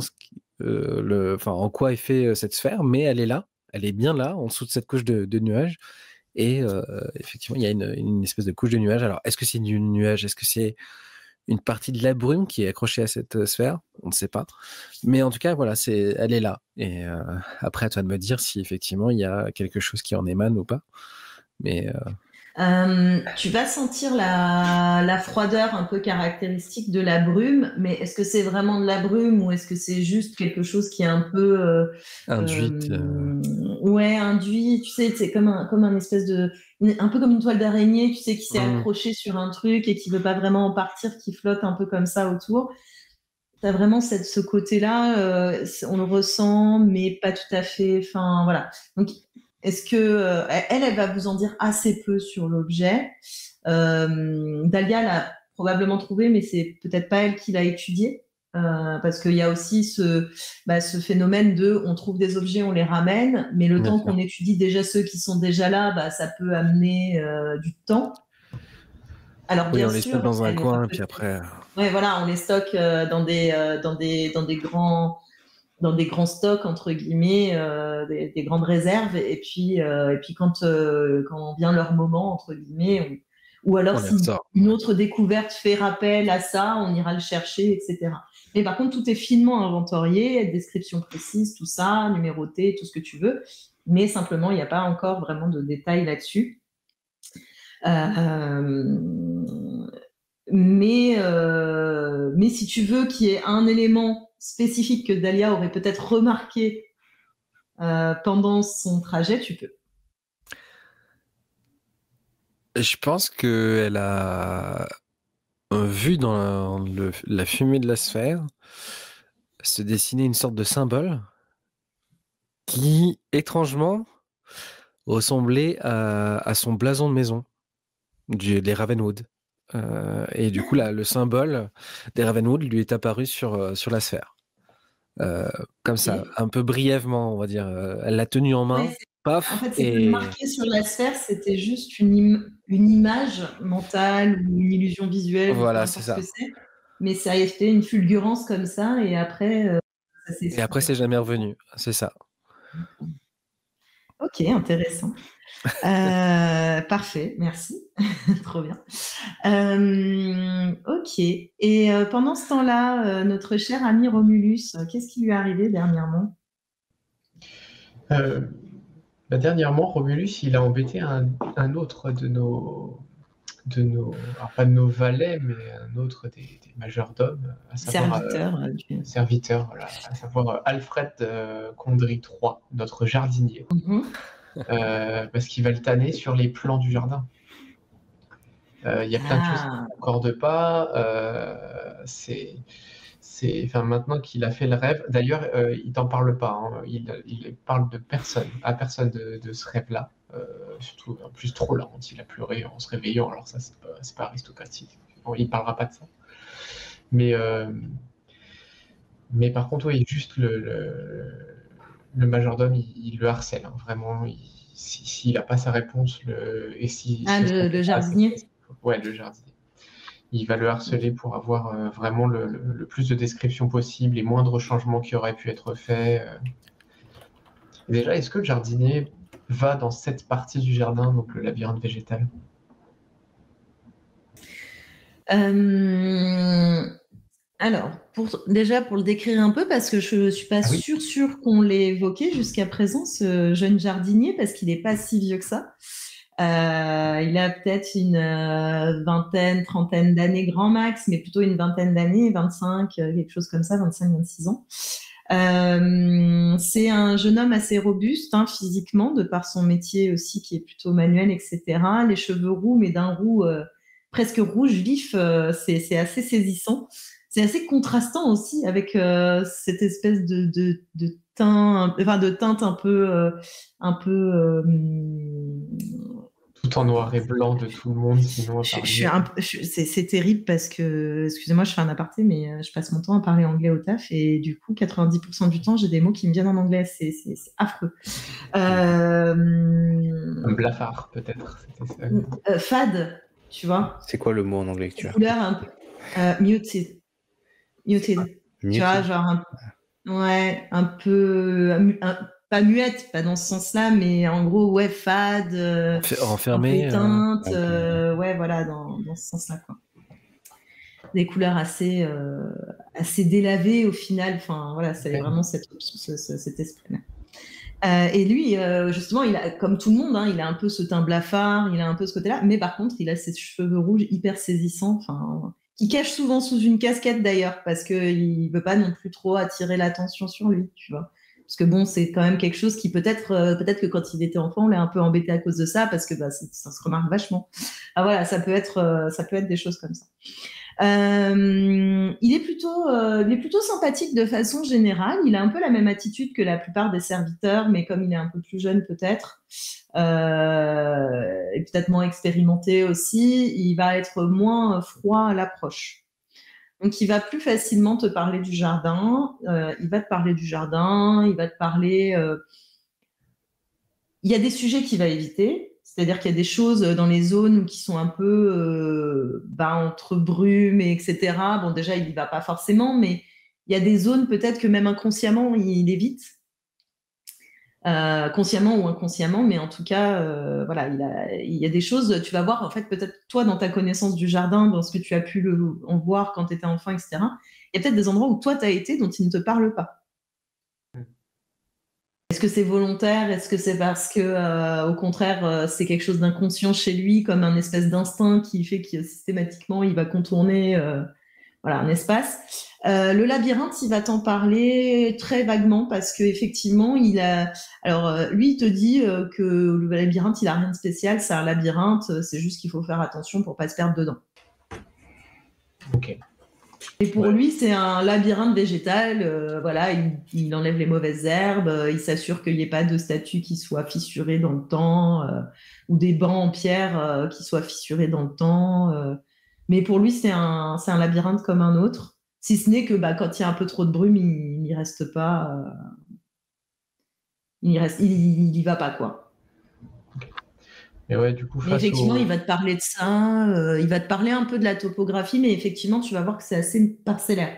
en quoi est fait cette sphère, mais elle est là, elle est bien là, en dessous de cette couche de nuages. Et effectivement, il y a une espèce de couche de nuages. Alors, est-ce que c'est du nuage? Est-ce que c'est une partie de la brume qui est accrochée à cette sphère? On ne sait pas. Mais en tout cas, voilà, elle est là. Et après, à toi de me dire si effectivement il y a quelque chose qui en émane ou pas. Mais tu vas sentir la froideur un peu caractéristique de la brume, mais est-ce que c'est vraiment de la brume ou est-ce que c'est juste quelque chose qui est un peu induite. Ouais, induit. Tu sais, c'est comme un espèce un peu comme une toile d'araignée, tu sais, qui s'est accrochée sur un truc et qui veut pas vraiment en partir, qui flotte un peu comme ça autour. T'as vraiment ce côté-là, on le ressent, mais pas tout à fait. Enfin, voilà. Donc, est-ce que elle va vous en dire assez peu sur l'objet? Dahlia l'a probablement trouvé, mais c'est peut-être pas elle qui l'a étudié, parce qu'il y a aussi ce phénomène on trouve des objets, on les ramène, mais le temps qu'on étudie déjà ceux qui sont déjà là, ça peut amener du temps. Alors bien on les sûr, stocke dans un coin, et puis après. Ouais, voilà, on les stocke dans des grands stocks entre guillemets, des grandes réserves, et puis quand vient leur moment entre guillemets, ou alors si une autre découverte fait rappel à ça, on ira le chercher, etc. Mais par contre, tout est finement inventorié, description précise, tout ça, numéroté, tout ce que tu veux, mais simplement il n'y a pas encore vraiment de détails là-dessus. Mais si tu veux qu'il y ait un élément spécifique que Dahlia aurait peut-être remarqué pendant son trajet, tu peux. Je pense qu'elle a vu dans la fumée de la sphère se dessiner une sorte de symbole qui, étrangement, ressemblait à son blason de maison des Ravenwood. Et du coup, le symbole des Ravenwood lui est apparu sur la sphère. Comme ça, un peu brièvement, on va dire. Elle l'a tenu en main, paf. En fait, c'est marqué sur la sphère, c'était juste une image mentale ou une illusion visuelle. Voilà, c'est ça. Mais ça a fait une fulgurance comme ça, et après, ça s'est. Et après, c'est jamais revenu. C'est ça. Ok, intéressant. Parfait, merci. Trop bien. Ok. Et pendant ce temps-là, notre cher ami Romulus, qu'est-ce qui lui est arrivé dernièrement? Dernièrement, Romulus, il a embêté un autre de nos alors pas de nos valets, mais un autre des majordomes, à savoir serviteur, voilà, à savoir Alfred Condry III, notre jardinier, parce qu'il va le tanner sur les plans du jardin. Il y a plein de choses qui ne concordent pas. Maintenant qu'il a fait le rêve, d'ailleurs, il t'en parle pas, hein, il parle à personne de ce rêve-là. Surtout en plus trop lent, il a pleuré en se réveillant, alors ça c'est pas aristocratique, bon, il parlera pas de ça, mais Mais par contre, oui, juste le majordome, il le harcèle, hein, vraiment. S'il n'a pas sa réponse, et si Ah, le jardinier. Ouais, le jardinier. Il va le harceler pour avoir vraiment le plus de descriptions possible, les moindres changements qui auraient pu être faits. Déjà, est-ce que le jardinier va dans cette partie du jardin, donc le labyrinthe végétal? Alors, déjà pour le décrire un peu, parce que je ne suis pas sûre qu'on l'ait évoqué jusqu'à présent, ce jeune jardinier, parce qu'il n'est pas si vieux que ça. Il a peut-être une vingtaine, trentaine d'années grand max, mais plutôt une vingtaine d'années, 25, quelque chose comme ça, 25, 26 ans. C'est un jeune homme assez robuste, hein, physiquement, de par son métier aussi qui est plutôt manuel, etc. Les cheveux roux, mais d'un roux presque rouge vif, c'est assez saisissant. C'est assez contrastant aussi avec cette espèce de teint, enfin de teinte un peu tout en noir et blanc de tout le monde, sinon. C'est terrible parce que, excusez-moi, je fais un aparté, mais je passe mon temps à parler anglais au taf et du coup, 90% du temps, j'ai des mots qui me viennent en anglais. C'est affreux. Un blafard, peut-être. Fade, tu vois. C'est quoi le mot en anglais que tu as? Couleur un peu muted. Muted. Tu vois, genre un peu pas muette, pas dans ce sens-là, mais en gros, ouais, fade, enfermé, éteinte, ouais, voilà, dans ce sens-là, quoi. Des couleurs assez délavées au final. Enfin, voilà, c'est vraiment cet esprit-là. Et lui, justement, il a, comme tout le monde, hein, il a un peu ce teint blafard, il a un peu ce côté-là, mais par contre, il a ses cheveux rouges hyper saisissants, qui cachent souvent sous une casquette d'ailleurs, parce qu'il veut pas non plus trop attirer l'attention sur lui, tu vois. Parce que bon, c'est quand même quelque chose qui peut-être que quand il était enfant, on l'a un peu embêté à cause de ça, parce que ça se remarque vachement. Ah voilà, ça peut être des choses comme ça. Il est plutôt sympathique de façon générale. Il a un peu la même attitude que la plupart des serviteurs, mais comme il est un peu plus jeune peut-être, et peut-être moins expérimenté aussi, il va être moins froid à l'approche. Donc, il va plus facilement te parler du jardin. Il va te parler du jardin. Il va te parler. Il y a des sujets qu'il va éviter. C'est-à-dire qu'il y a des choses dans les zones qui sont un peu entre brume et etc. Bon, déjà, il n'y va pas forcément, mais il y a des zones peut-être que même inconsciemment, il évite. Consciemment ou inconsciemment, mais en tout cas, voilà, il y a des choses, tu vas voir, en fait, peut-être toi, dans ta connaissance du jardin, dans ce que tu as pu en voir quand tu étais enfant, etc., il y a peut-être des endroits où toi, tu as été dont il ne te parle pas. Est-ce que c'est volontaire? Est-ce que c'est parce que, au contraire, c'est quelque chose d'inconscient chez lui, comme un espèce d'instinct qui fait que systématiquement, il va contourner un espace? Le labyrinthe, il va t'en parler très vaguement parce qu'effectivement, lui, il te dit que le labyrinthe, il n'a rien de spécial, c'est un labyrinthe, c'est juste qu'il faut faire attention pour ne pas se perdre dedans. Ok. Et pour lui, c'est un labyrinthe végétal. Voilà, il enlève les mauvaises herbes, il s'assure qu'il n'y ait pas de statues qui soient fissurées dans le temps ou des bancs en pierre qui soient fissurés dans le temps. Mais pour lui, c'est un labyrinthe comme un autre. Si ce n'est que quand il y a un peu trop de brume, il n'y reste pas. Il y va pas, quoi. Et ouais, du coup, mais effectivement, il va te parler de ça, il va te parler un peu de la topographie, mais effectivement, tu vas voir que c'est assez parcellaire.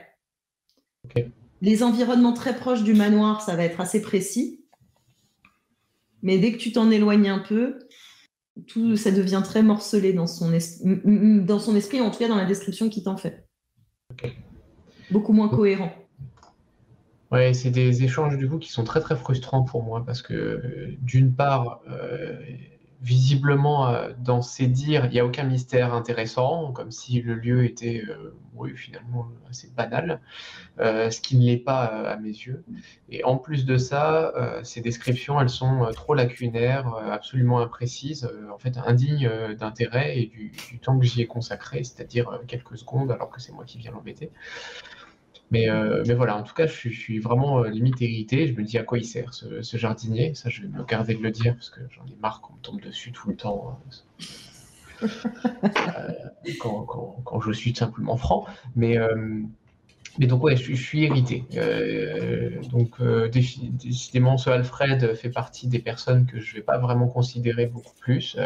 Okay. Les environnements très proches du manoir, ça va être assez précis. Mais dès que tu t'en éloignes un peu, tout ça devient très morcelé dans son esprit, en tout cas dans la description qu'il t'en fait. Okay. Beaucoup moins cohérent. Ouais, c'est des échanges du coup qui sont très très frustrants pour moi parce que d'une part, visiblement dans ces dires, il n'y a aucun mystère intéressant, comme si le lieu était finalement assez banal, ce qui ne l'est pas à mes yeux. Et en plus de ça, ces descriptions, elles sont trop lacunaires, absolument imprécises, en fait indignes d'intérêt et du temps que j'y ai consacré, c'est-à-dire quelques secondes, alors que c'est moi qui viens l'embêter. Mais voilà, en tout cas, je suis vraiment limite irrité. Je me dis à quoi il sert ce jardinier. Ça, je vais me garder de le dire parce que j'en ai marre qu'on me tombe dessus tout le temps quand je suis tout simplement franc. Mais Mais donc ouais, je suis irrité. Décidément, ce Alfred fait partie des personnes que je vais pas vraiment considérer beaucoup plus.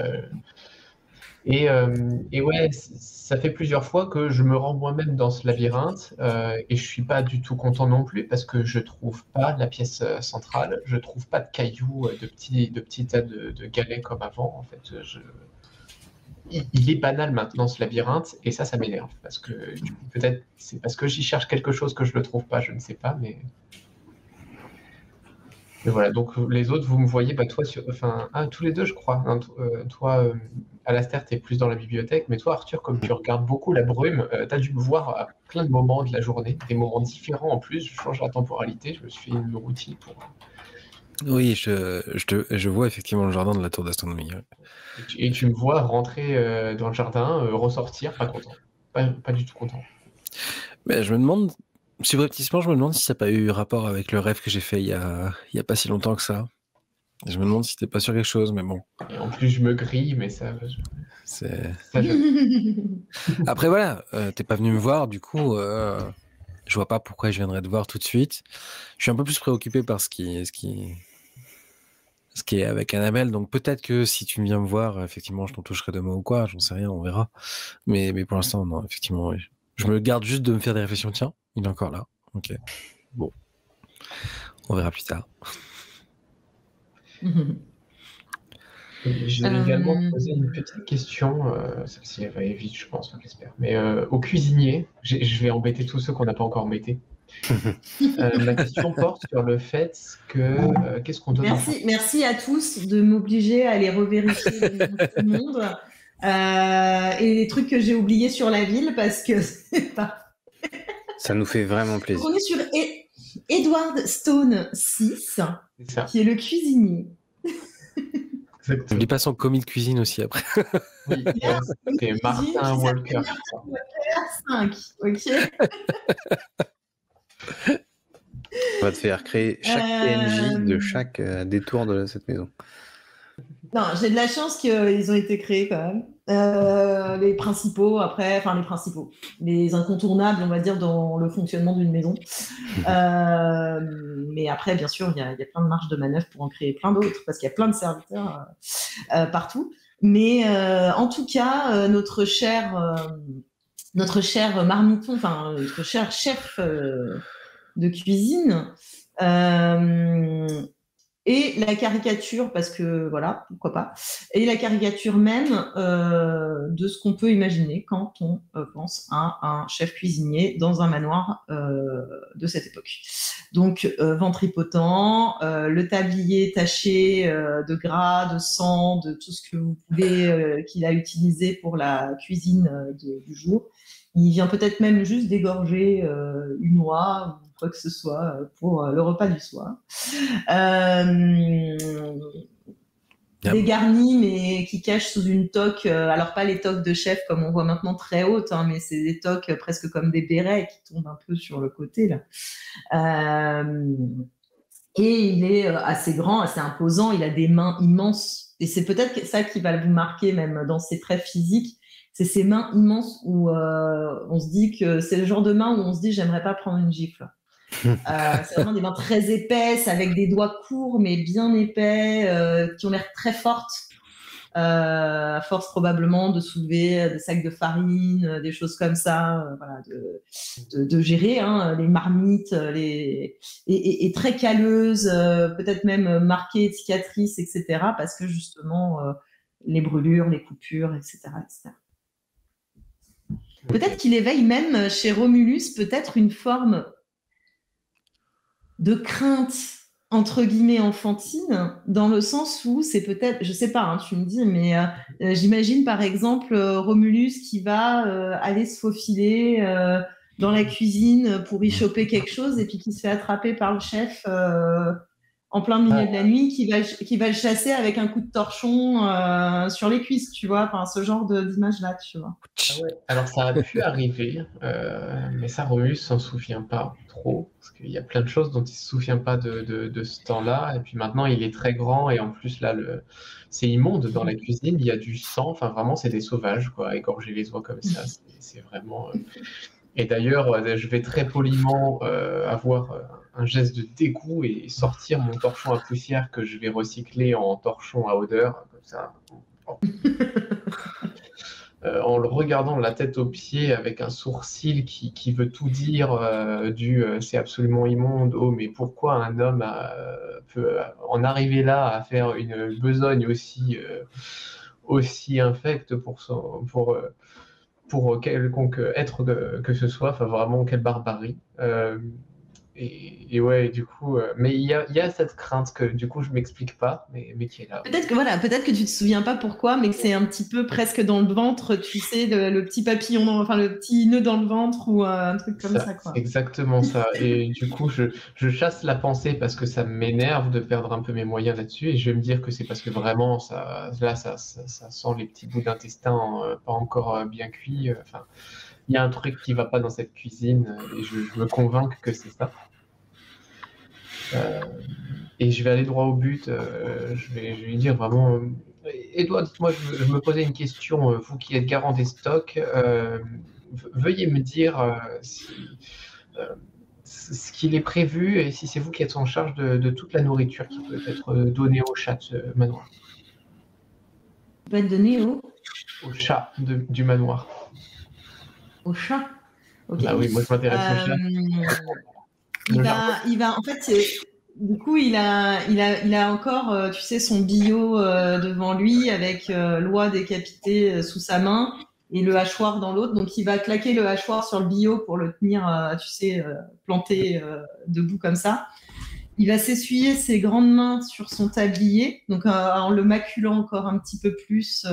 Et ouais, ça fait plusieurs fois que je me rends moi-même dans ce labyrinthe et je suis pas du tout content non plus parce que je trouve pas la pièce centrale, je trouve pas de cailloux, de petits tas de galets comme avant. En fait, il est banal maintenant ce labyrinthe et ça m'énerve parce que peut-être c'est parce que j'y cherche quelque chose que je le trouve pas, je ne sais pas, mais voilà. Donc les autres, vous me voyez, toi tous les deux, je crois. Hein, toi, Alastair, t'es plus dans la bibliothèque, mais toi, Arthur, comme tu regardes beaucoup la brume, t'as dû me voir à plein de moments de la journée, des moments différents en plus. Je change la temporalité, je me suis fait une routine pour. Oui, je vois effectivement le jardin de la tour d'astronomie. Ouais. Et tu me vois rentrer dans le jardin, ressortir, pas content. Pas du tout content. Mais je me demande, subrepticement, je me demande si ça n'a pas eu rapport avec le rêve que j'ai fait il y a pas si longtemps que ça. Je me demande si t'es pas sur quelque chose, mais bon. Et en plus, je me grille, mais ça. Après, voilà, t'es pas venu me voir, du coup, je vois pas pourquoi je viendrais te voir tout de suite. Je suis un peu plus préoccupé par ce qui est avec Annabelle, donc peut-être que si tu viens me voir, effectivement, je t'en toucherai deux mots ou quoi, j'en sais rien, on verra. Mais pour l'instant, non, effectivement, oui. Je me garde juste de me faire des réflexions. Tiens, il est encore là. Ok. Bon. On verra plus tard. Je vais également poser une petite question, celle-ci elle va aller vite, je pense, j'espère. Mais au cuisinier, je vais embêter tous ceux qu'on n'a pas encore embêtés. Ma question porte sur le fait que qu'est-ce qu'on doit. Merci à tous de m'obliger à aller revérifier le monde et les trucs que j'ai oubliés sur la ville parce que c'est pas. Ça nous fait vraiment plaisir. On est sur Edward Stone 6, qui est le cuisinier. N'oublie pas son commis de cuisine aussi après. Oui, c'est Martin Walker. 5, ok. On va te faire créer chaque PNJ de chaque détour de cette maison. Non, j'ai de la chance qu'ils ont été créés quand même. Les principaux, les incontournables, on va dire, dans le fonctionnement d'une maison. Mais après, bien sûr, il y a plein de marges de manœuvre pour en créer plein d'autres, parce qu'il y a plein de serviteurs partout. Mais en tout cas, notre cher marmiton, enfin, notre cher chef de cuisine, et la caricature, parce que voilà, pourquoi pas, et la caricature même de ce qu'on peut imaginer quand on pense à un chef cuisinier dans un manoir de cette époque. Donc, ventripotent, le tablier taché de gras, de sang, de tout ce que vous pouvez qu'il a utilisé pour la cuisine du jour. Il vient peut-être même juste d'égorger une oie ou quoi que ce soit pour le repas du soir. Des garnis, mais qui cachent sous une toque, alors pas les toques de chef comme on voit maintenant très hautes, hein, mais c'est des toques presque comme des bérets qui tombent un peu sur le côté là. Et il est assez grand, assez imposant, il a des mains immenses, et c'est peut-être ça qui va vous marquer même dans ses traits physiques. C'est ces mains immenses où on se dit que c'est le genre de main où on se dit j'aimerais pas prendre une gifle. C'est vraiment des mains très épaisses avec des doigts courts mais bien épais qui ont l'air très fortes à force probablement de soulever des sacs de farine, des choses comme ça, voilà, de gérer les marmites, et très calleuses, peut-être même marquées de cicatrices, etc. parce que justement les brûlures, les coupures, etc. etc. Peut-être qu'il éveille même chez Romulus peut-être une forme de crainte entre guillemets enfantine, dans le sens où c'est peut-être, je sais pas, hein, tu me dis, mais j'imagine par exemple Romulus qui va aller se faufiler dans la cuisine pour y choper quelque chose et puis qui se fait attraper par le chef en plein milieu de la nuit, qui va le chasser avec un coup de torchon sur les cuisses, tu vois, enfin ce genre d'image-là, tu vois. Ah ouais. Alors ça a pu arriver, mais ça, Romulus s'en souvient pas trop, parce qu'il y a plein de choses dont il se souvient pas de ce temps-là, et puis maintenant il est très grand, et en plus là, c'est immonde dans la cuisine, il y a du sang, enfin vraiment c'est des sauvages, quoi, égorger les oies comme ça, c'est vraiment... Et d'ailleurs, je vais très poliment avoir un geste de dégoût et sortir mon torchon à poussière que je vais recycler en torchon à odeur, comme ça. En le regardant de la tête aux pieds avec un sourcil qui veut tout dire, c'est absolument immonde, oh mais pourquoi un homme peut en arriver là à faire une besogne aussi infecte pour quelconque être que ce soit, enfin vraiment quelle barbarie. Et ouais, du coup, mais il y a cette crainte que du coup je m'explique pas, mais qui est là. Peut-être que tu te souviens pas pourquoi, mais que c'est un petit peu presque dans le ventre, tu sais, le petit papillon, enfin le petit nœud dans le ventre ou un truc comme ça, quoi. C'est exactement ça. Et du coup, je chasse la pensée parce que ça m'énerve de perdre un peu mes moyens là-dessus, et je vais me dire que c'est parce que vraiment ça sent les petits bouts d'intestin pas encore bien cuits. Enfin, il y a un truc qui va pas dans cette cuisine, et je me convainc que c'est ça. Et je vais aller droit au but. Je vais lui dire vraiment, Edouard, dites-moi, je me posais une question. Vous qui êtes garant des stocks, veuillez me dire ce qu'il est prévu et si c'est vous qui êtes en charge de toute la nourriture qui peut être donnée aux chats de ce manoir. Peut être donné au chat du manoir. Au chat. Okay. Bah oui, moi je m'intéresse au chat. Il va, en fait, du coup, il a encore, tu sais, son bio devant lui avec l'oie décapitée sous sa main et le hachoir dans l'autre. Donc, il va claquer le hachoir sur le bio pour le tenir, tu sais, planté debout comme ça. Il va s'essuyer ses grandes mains sur son tablier, donc en le maculant encore un petit peu plus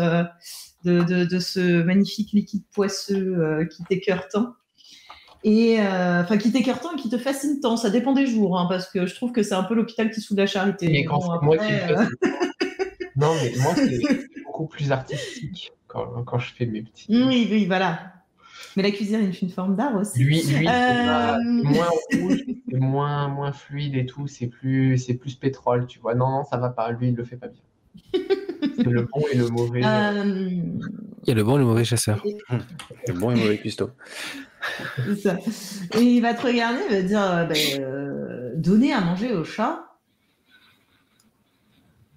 de ce magnifique liquide poisseux qui t'écœure tant. Et enfin, qui t'écœure tant et qui te fascine tant, ça dépend des jours, hein, parce que je trouve que c'est un peu l'hôpital qui soude la charité. Mais quand bon, moi, non, mais moi, c'est beaucoup plus artistique quand je fais mes petits. Oui, voilà. Mais la cuisine est une forme d'art aussi. Lui c'est moins rouge, c'est moins fluide et tout, c'est plus pétrole, tu vois. Non, ça va pas, lui, il le fait pas bien. C'est le bon et le mauvais. Il y a le bon et le mauvais chasseur. Le bon et le mauvais cuistot. C'est ça. Et il va te regarder, il va dire donner à manger au chat.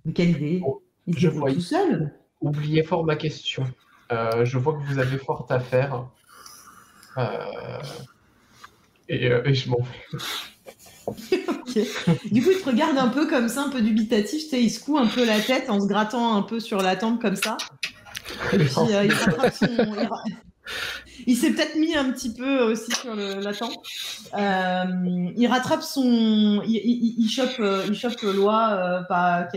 Mais quelle idée. Il se voit tout seul. Oubliez fort ma question. Je vois que vous avez fort à faire. Et je m'en vais. Okay. Du coup, il te regarde un peu comme ça, un peu dubitatif. Tu sais, il secoue un peu la tête en se grattant un peu sur la tempe comme ça. Et puis, il rattrape son... Il s'est peut-être mis un petit peu aussi sur la tempe. Il rattrape son... Il chope l'oie par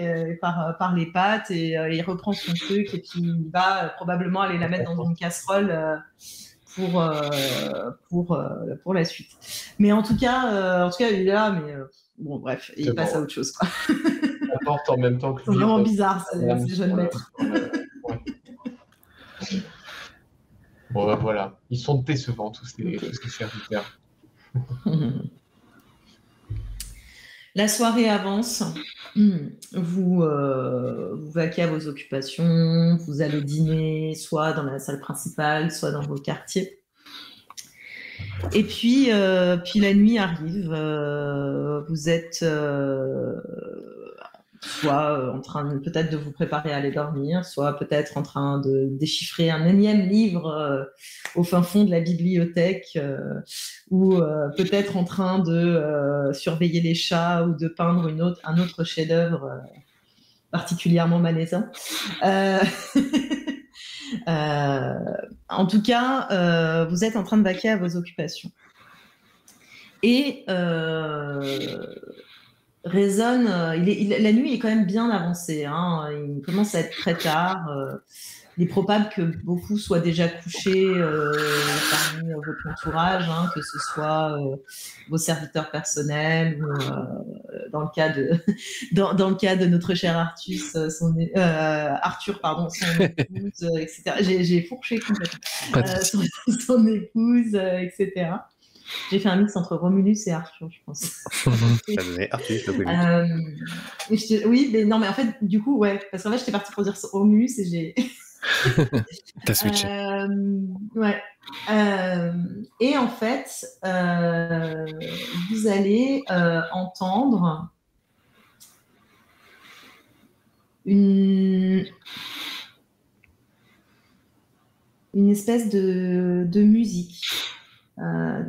les pattes et il reprend son truc et puis il va probablement aller la mettre dans une casserole pour la suite. Mais en tout cas, il est là, mais bon, bref, il passe à autre chose, quoi. Apporte en même temps que c'est vraiment bizarre, ces jeunes maîtres. Bon, ben voilà, ils sont décevants, tous ces serviteurs. La soirée avance, vous vaquez à vos occupations, vous allez dîner soit dans la salle principale, soit dans vos quartiers. Et puis la nuit arrive, vous êtes soit en train peut-être de vous préparer à aller dormir, soit peut-être en train de déchiffrer un énième livre au fin fond de la bibliothèque, ou peut-être en train de surveiller les chats ou de peindre un autre chef-d'œuvre particulièrement malaisant. En tout cas, vous êtes en train de vaquer à vos occupations. Et résonne, la nuit est quand même bien avancée, hein, il commence à être très tard, il est probable que beaucoup soient déjà couchés parmi votre entourage, hein, que ce soit vos serviteurs personnels ou dans le cas de notre cher Arthur, son épouse, etc. J'ai fourché complètement. Son épouse, etc. J'ai fait un mix entre Romulus et Arthur, je pense. Ça donnait Arthur, oui, mais non, mais en fait, du coup, ouais, parce qu'en fait, j'étais partie pour dire Romulus et j'ai T'as switché. Ouais. Et en fait, vous allez entendre une espèce de musique,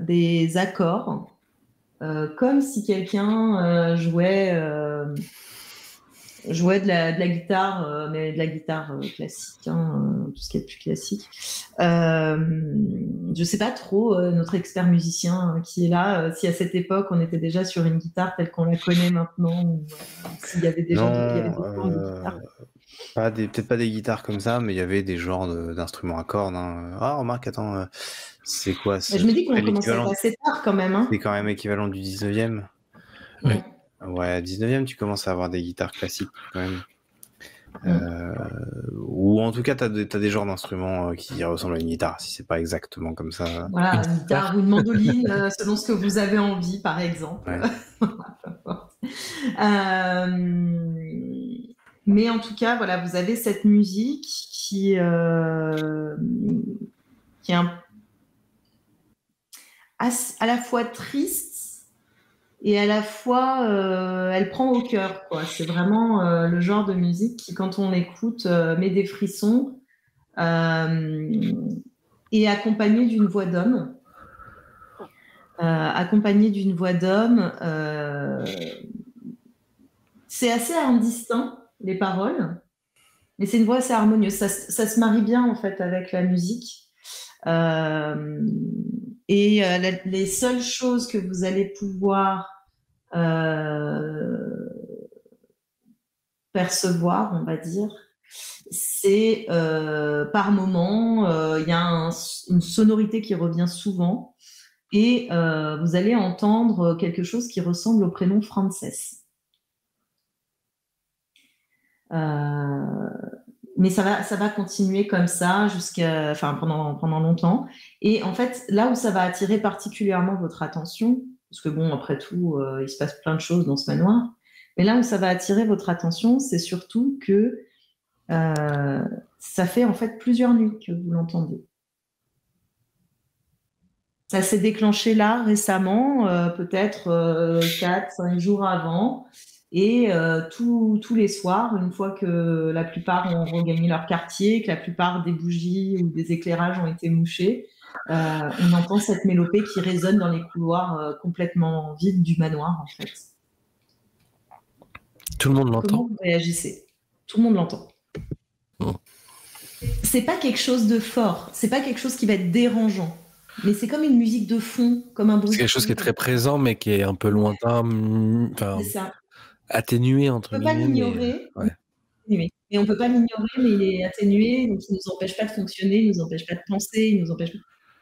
des accords, comme si quelqu'un jouait de la guitare, mais de la guitare classique, hein, tout ce qui est plus classique. Je sais pas trop, notre expert musicien qui est là, si à cette époque on était déjà sur une guitare telle qu'on la connaît maintenant, ou s'il y avait des gens, il y avait des formes de guitare. Peut-être pas des guitares comme ça, mais il y avait des genres d'instruments à cordes. Hein. Ah, remarque, attends, c'est quoi Je me dis qu'on commence à passer tard quand même. Hein. C'est quand même équivalent du 19e. Oui. Ouais, 19e, tu commences à avoir des guitares classiques quand même. Ou en tout cas, t'as des genres d'instruments qui ressemblent à une guitare, si c'est pas exactement comme ça. Voilà, une guitare ou une mandoline, selon ce que vous avez envie, par exemple. Ouais. Mais en tout cas, voilà, vous avez cette musique qui est à la fois triste et à la fois elle prend au cœur, quoi. C'est vraiment le genre de musique qui, quand on l'écoute, met des frissons et accompagnée d'une voix d'homme. C'est assez indistinct, les paroles, mais c'est une voix assez harmonieuse. Ça se marie bien, en fait, avec la musique. Les seules choses que vous allez pouvoir percevoir, on va dire, c'est par moment, il y a une sonorité qui revient souvent et vous allez entendre quelque chose qui ressemble au prénom Frances. Mais ça va continuer comme ça pendant longtemps. Et en fait, là où ça va attirer particulièrement votre attention, parce que bon, après tout, il se passe plein de choses dans ce manoir, mais là où ça va attirer votre attention, c'est surtout que ça fait en fait plusieurs nuits que vous l'entendez. Ça s'est déclenché là récemment, peut-être 4-5 jours avant. Et tous les soirs, une fois que la plupart ont regagné leur quartier, que la plupart des bougies ou des éclairages ont été mouchés, on entend cette mélopée qui résonne dans les couloirs complètement vides du manoir, en fait. Tout le monde l'entend. Comment vous réagissez? Tout le monde l'entend. Oh. C'est pas quelque chose de fort, c'est pas quelque chose qui va être dérangeant. Mais c'est comme une musique de fond, comme un bruit. C'est quelque chose qui est très présent, mais qui est un peu lointain, c'est ça. Atténué entre guillemets. On peut pas l'ignorer. Mais on peut pas l'ignorer, mais il est atténué, donc il nous empêche pas de fonctionner, il nous empêche pas de penser, il nous empêche.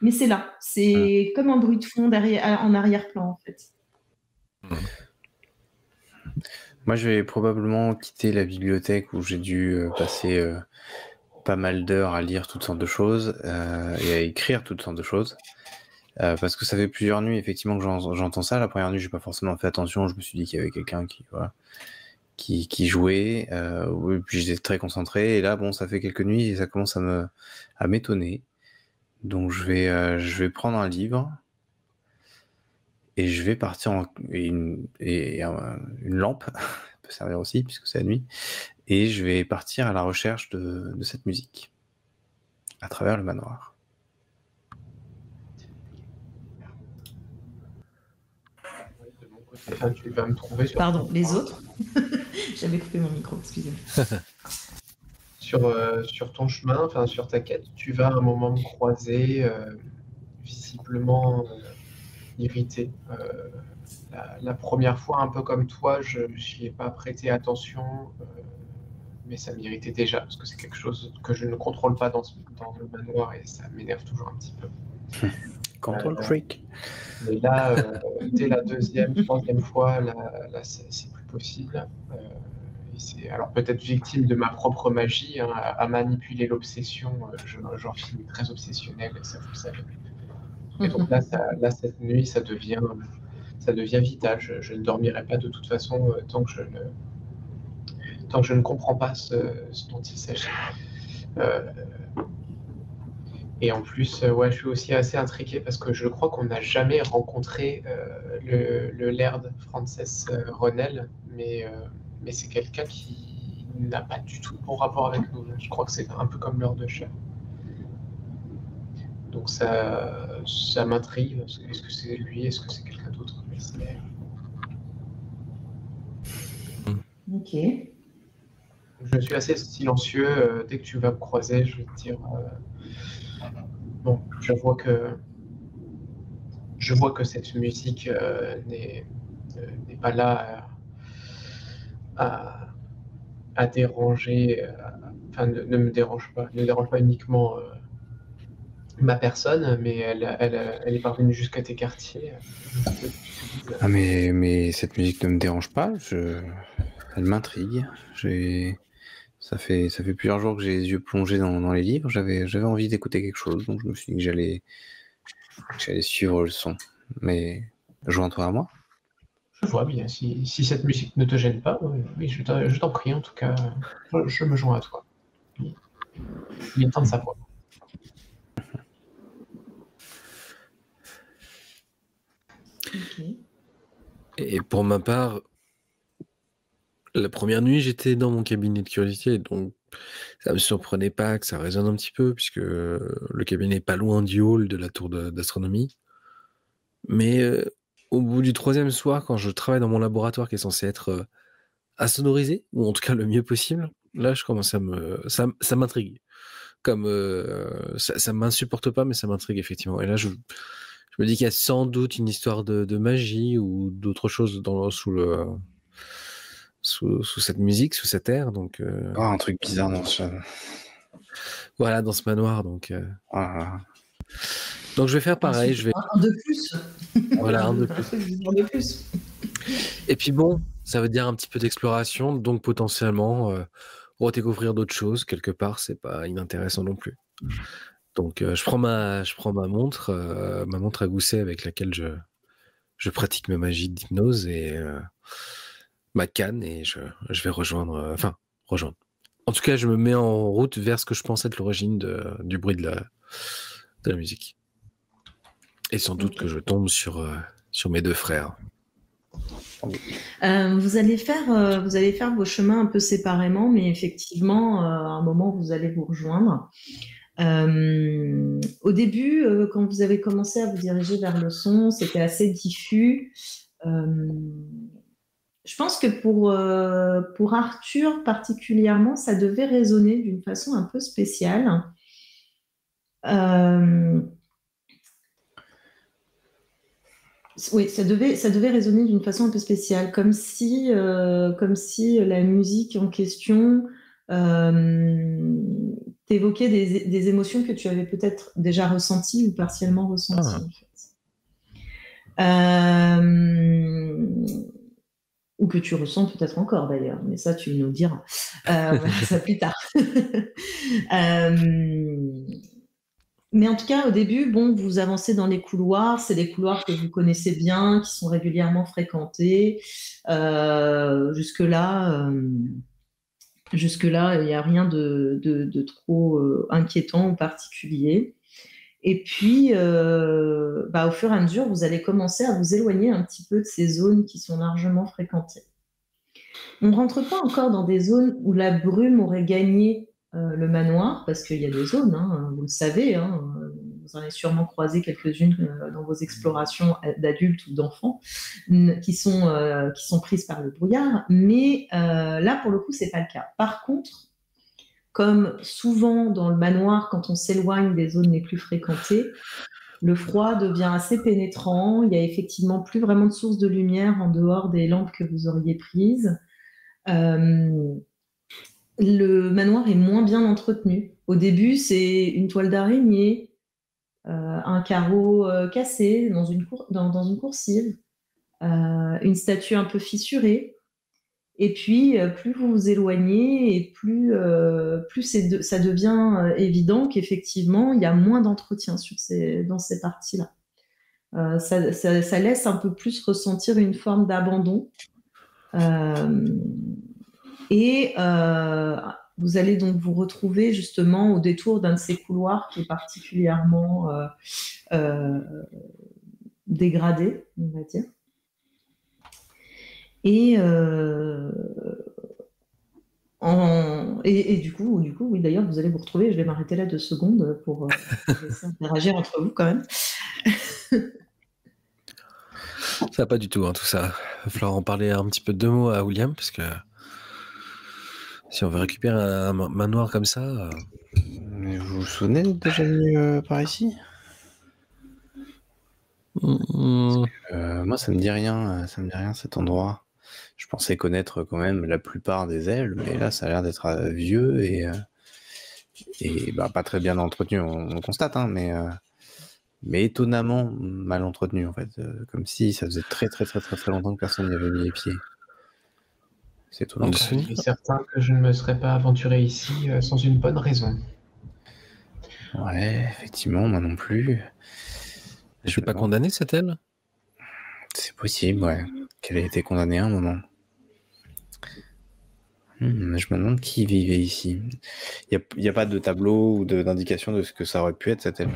Mais c'est là, c'est comme un bruit de fond en arrière-plan en fait. Moi, je vais probablement quitter la bibliothèque où j'ai dû passer pas mal d'heures à lire toutes sortes de choses et à écrire toutes sortes de choses. Parce que ça fait plusieurs nuits, effectivement, que j'entends ça. La première nuit, j'ai pas forcément fait attention. Je me suis dit qu'il y avait quelqu'un qui jouait. Puis j'étais très concentré. Et là, bon, ça fait quelques nuits et ça commence à m'étonner. Donc, je vais prendre un livre et je vais partir une lampe peut servir aussi puisque c'est la nuit. Et je vais partir à la recherche de cette musique à travers le manoir. Enfin, tu vas me trouver sur... Pardon, les autres. J'avais coupé mon micro, excusez-moi. Sur ton chemin, enfin sur ta quête, tu vas à un moment me croiser visiblement irrité. La première fois, un peu comme toi, je n'y ai pas prêté attention, mais ça m'irritait déjà, parce que c'est quelque chose que je ne contrôle pas dans le manoir et ça m'énerve toujours un petit peu. Control freak. Mais là, dès la deuxième, troisième fois, là c'est plus possible. Alors peut-être victime de ma propre magie, hein, à manipuler l'obsession, j'en finis très obsessionnel, ça vous le savez. Et donc là, cette nuit, ça devient vital. Je ne dormirai pas de toute façon tant que je ne comprends pas ce dont il s'agit. Euh, et en plus, ouais, je suis aussi assez intrigué parce que je crois qu'on n'a jamais rencontré le Laird Frances Ronel, mais c'est quelqu'un qui n'a pas du tout de bon rapport avec nous. Je crois que c'est un peu comme Lord de Chair. Donc ça m'intrigue. Est-ce que c'est lui? Est-ce que c'est quelqu'un d'autre? Ok. Je suis assez silencieux. Dès que tu vas me croiser, je vais te dire bon, je vois que cette musique n'est pas là à déranger. Enfin, ne me dérange pas. Ne dérange pas uniquement ma personne, mais elle est parvenue jusqu'à tes quartiers. Ah, mais cette musique ne me dérange pas. Elle m'intrigue. Ça fait plusieurs jours que j'ai les yeux plongés dans les livres. J'avais envie d'écouter quelque chose, donc je me suis dit que j'allais suivre le son. Mais joins-toi à moi. Je vois bien. Si cette musique ne te gêne pas, oui, je t'en prie, en tout cas, je me joins à toi. Il est temps de savoir. Ok. Et pour ma part, la première nuit, j'étais dans mon cabinet de curiosité, donc ça me surprenait pas que ça résonne un petit peu, puisque le cabinet n'est pas loin du hall de la tour d'astronomie. Mais au bout du 3e soir, quand je travaille dans mon laboratoire qui est censé être insonorisé, ou en tout cas le mieux possible, là, je commence ça m'intrigue. Comme ça m'insupporte pas, mais ça m'intrigue effectivement. Et là, je me dis qu'il y a sans doute une histoire de magie ou d'autre chose sous cette musique, sous cette air. Donc un truc bizarre dans ce. voilà, dans ce manoir. Donc Ah. donc je vais faire pareil. Je vais Un de plus. voilà, un de plus. Un de plus. Et puis bon, ça veut dire un petit peu d'exploration, donc potentiellement redécouvrir d'autres choses quelque part, c'est pas inintéressant non plus. Donc je prends ma montre à gousset avec laquelle je pratique ma magie d'hypnose et ma canne et je vais rejoindre. En tout cas, je me mets en route vers ce que je pense être l'origine du bruit de la musique. Et sans doute que je tombe sur mes 2 frères. Vous allez faire vos chemins un peu séparément, mais effectivement, à un moment, vous allez vous rejoindre. Au début, quand vous avez commencé à vous diriger vers le son, c'était assez diffus. Je pense que pour Arthur particulièrement, ça devait résonner d'une façon un peu spéciale. Oui, ça devait résonner d'une façon un peu spéciale, comme si la musique en question t'évoquait des émotions que tu avais peut-être déjà ressenties ou partiellement ressenties. En fait. Ou que tu ressens peut-être encore d'ailleurs, mais ça tu nous diras ça plus tard. Mais en tout cas, au début, bon, vous avancez dans les couloirs, c'est des couloirs que vous connaissez bien, qui sont régulièrement fréquentés. Jusque-là, il n'y a rien de trop inquiétant ou particulier. Et puis, au fur et à mesure, vous allez commencer à vous éloigner un petit peu de ces zones qui sont largement fréquentées. On ne rentre pas encore dans des zones où la brume aurait gagné le manoir, parce qu'il y a des zones, vous le savez, vous en avez sûrement croisé quelques-unes dans vos explorations d'adultes ou d'enfants qui sont prises par le brouillard, mais là, pour le coup, c'est pas le cas. Par contre, comme souvent dans le manoir, quand on s'éloigne des zones les plus fréquentées, le froid devient assez pénétrant, il n'y a effectivement plus vraiment de source de lumière en dehors des lampes que vous auriez prises. Le manoir est moins bien entretenu. Au début, c'est une toile d'araignée, un carreau cassé dans une coursive, une statue un peu fissurée. Et puis, plus vous vous éloignez et plus ça devient évident qu'effectivement, il y a moins d'entretien dans ces parties-là. Ça laisse un peu plus ressentir une forme d'abandon. Et vous allez donc vous retrouver justement au détour d'un de ces couloirs qui est particulièrement dégradé, on va dire. Et du coup, oui, d'ailleurs, vous allez vous retrouver, je vais m'arrêter là 2 secondes pour laisser interagir entre vous quand même. Ça va pas du tout, hein, tout ça. Il va falloir en parler un petit peu 2 mots à William, parce que si on veut récupérer un manoir comme ça... Mais vous vous souvenez d'être déjà venu par ici? Moi, ça me dit rien cet endroit. Je pensais connaître quand même la plupart des ailes, mais là, ça a l'air d'être vieux et pas très bien entretenu. On le constate, hein, mais étonnamment mal entretenu en fait, comme si ça faisait très longtemps que personne n'y avait mis les pieds. C'est étonnant. Il est certain que je ne me serais pas aventuré ici sans une bonne raison. Ouais, effectivement, moi non plus. Je suis pas condamné, cette aile? C'est possible, ouais. Qu'elle ait été condamnée à un moment. Je me demande qui vivait ici. Il n'y a pas de tableau ou d'indication de ce que ça aurait pu être, cette aile.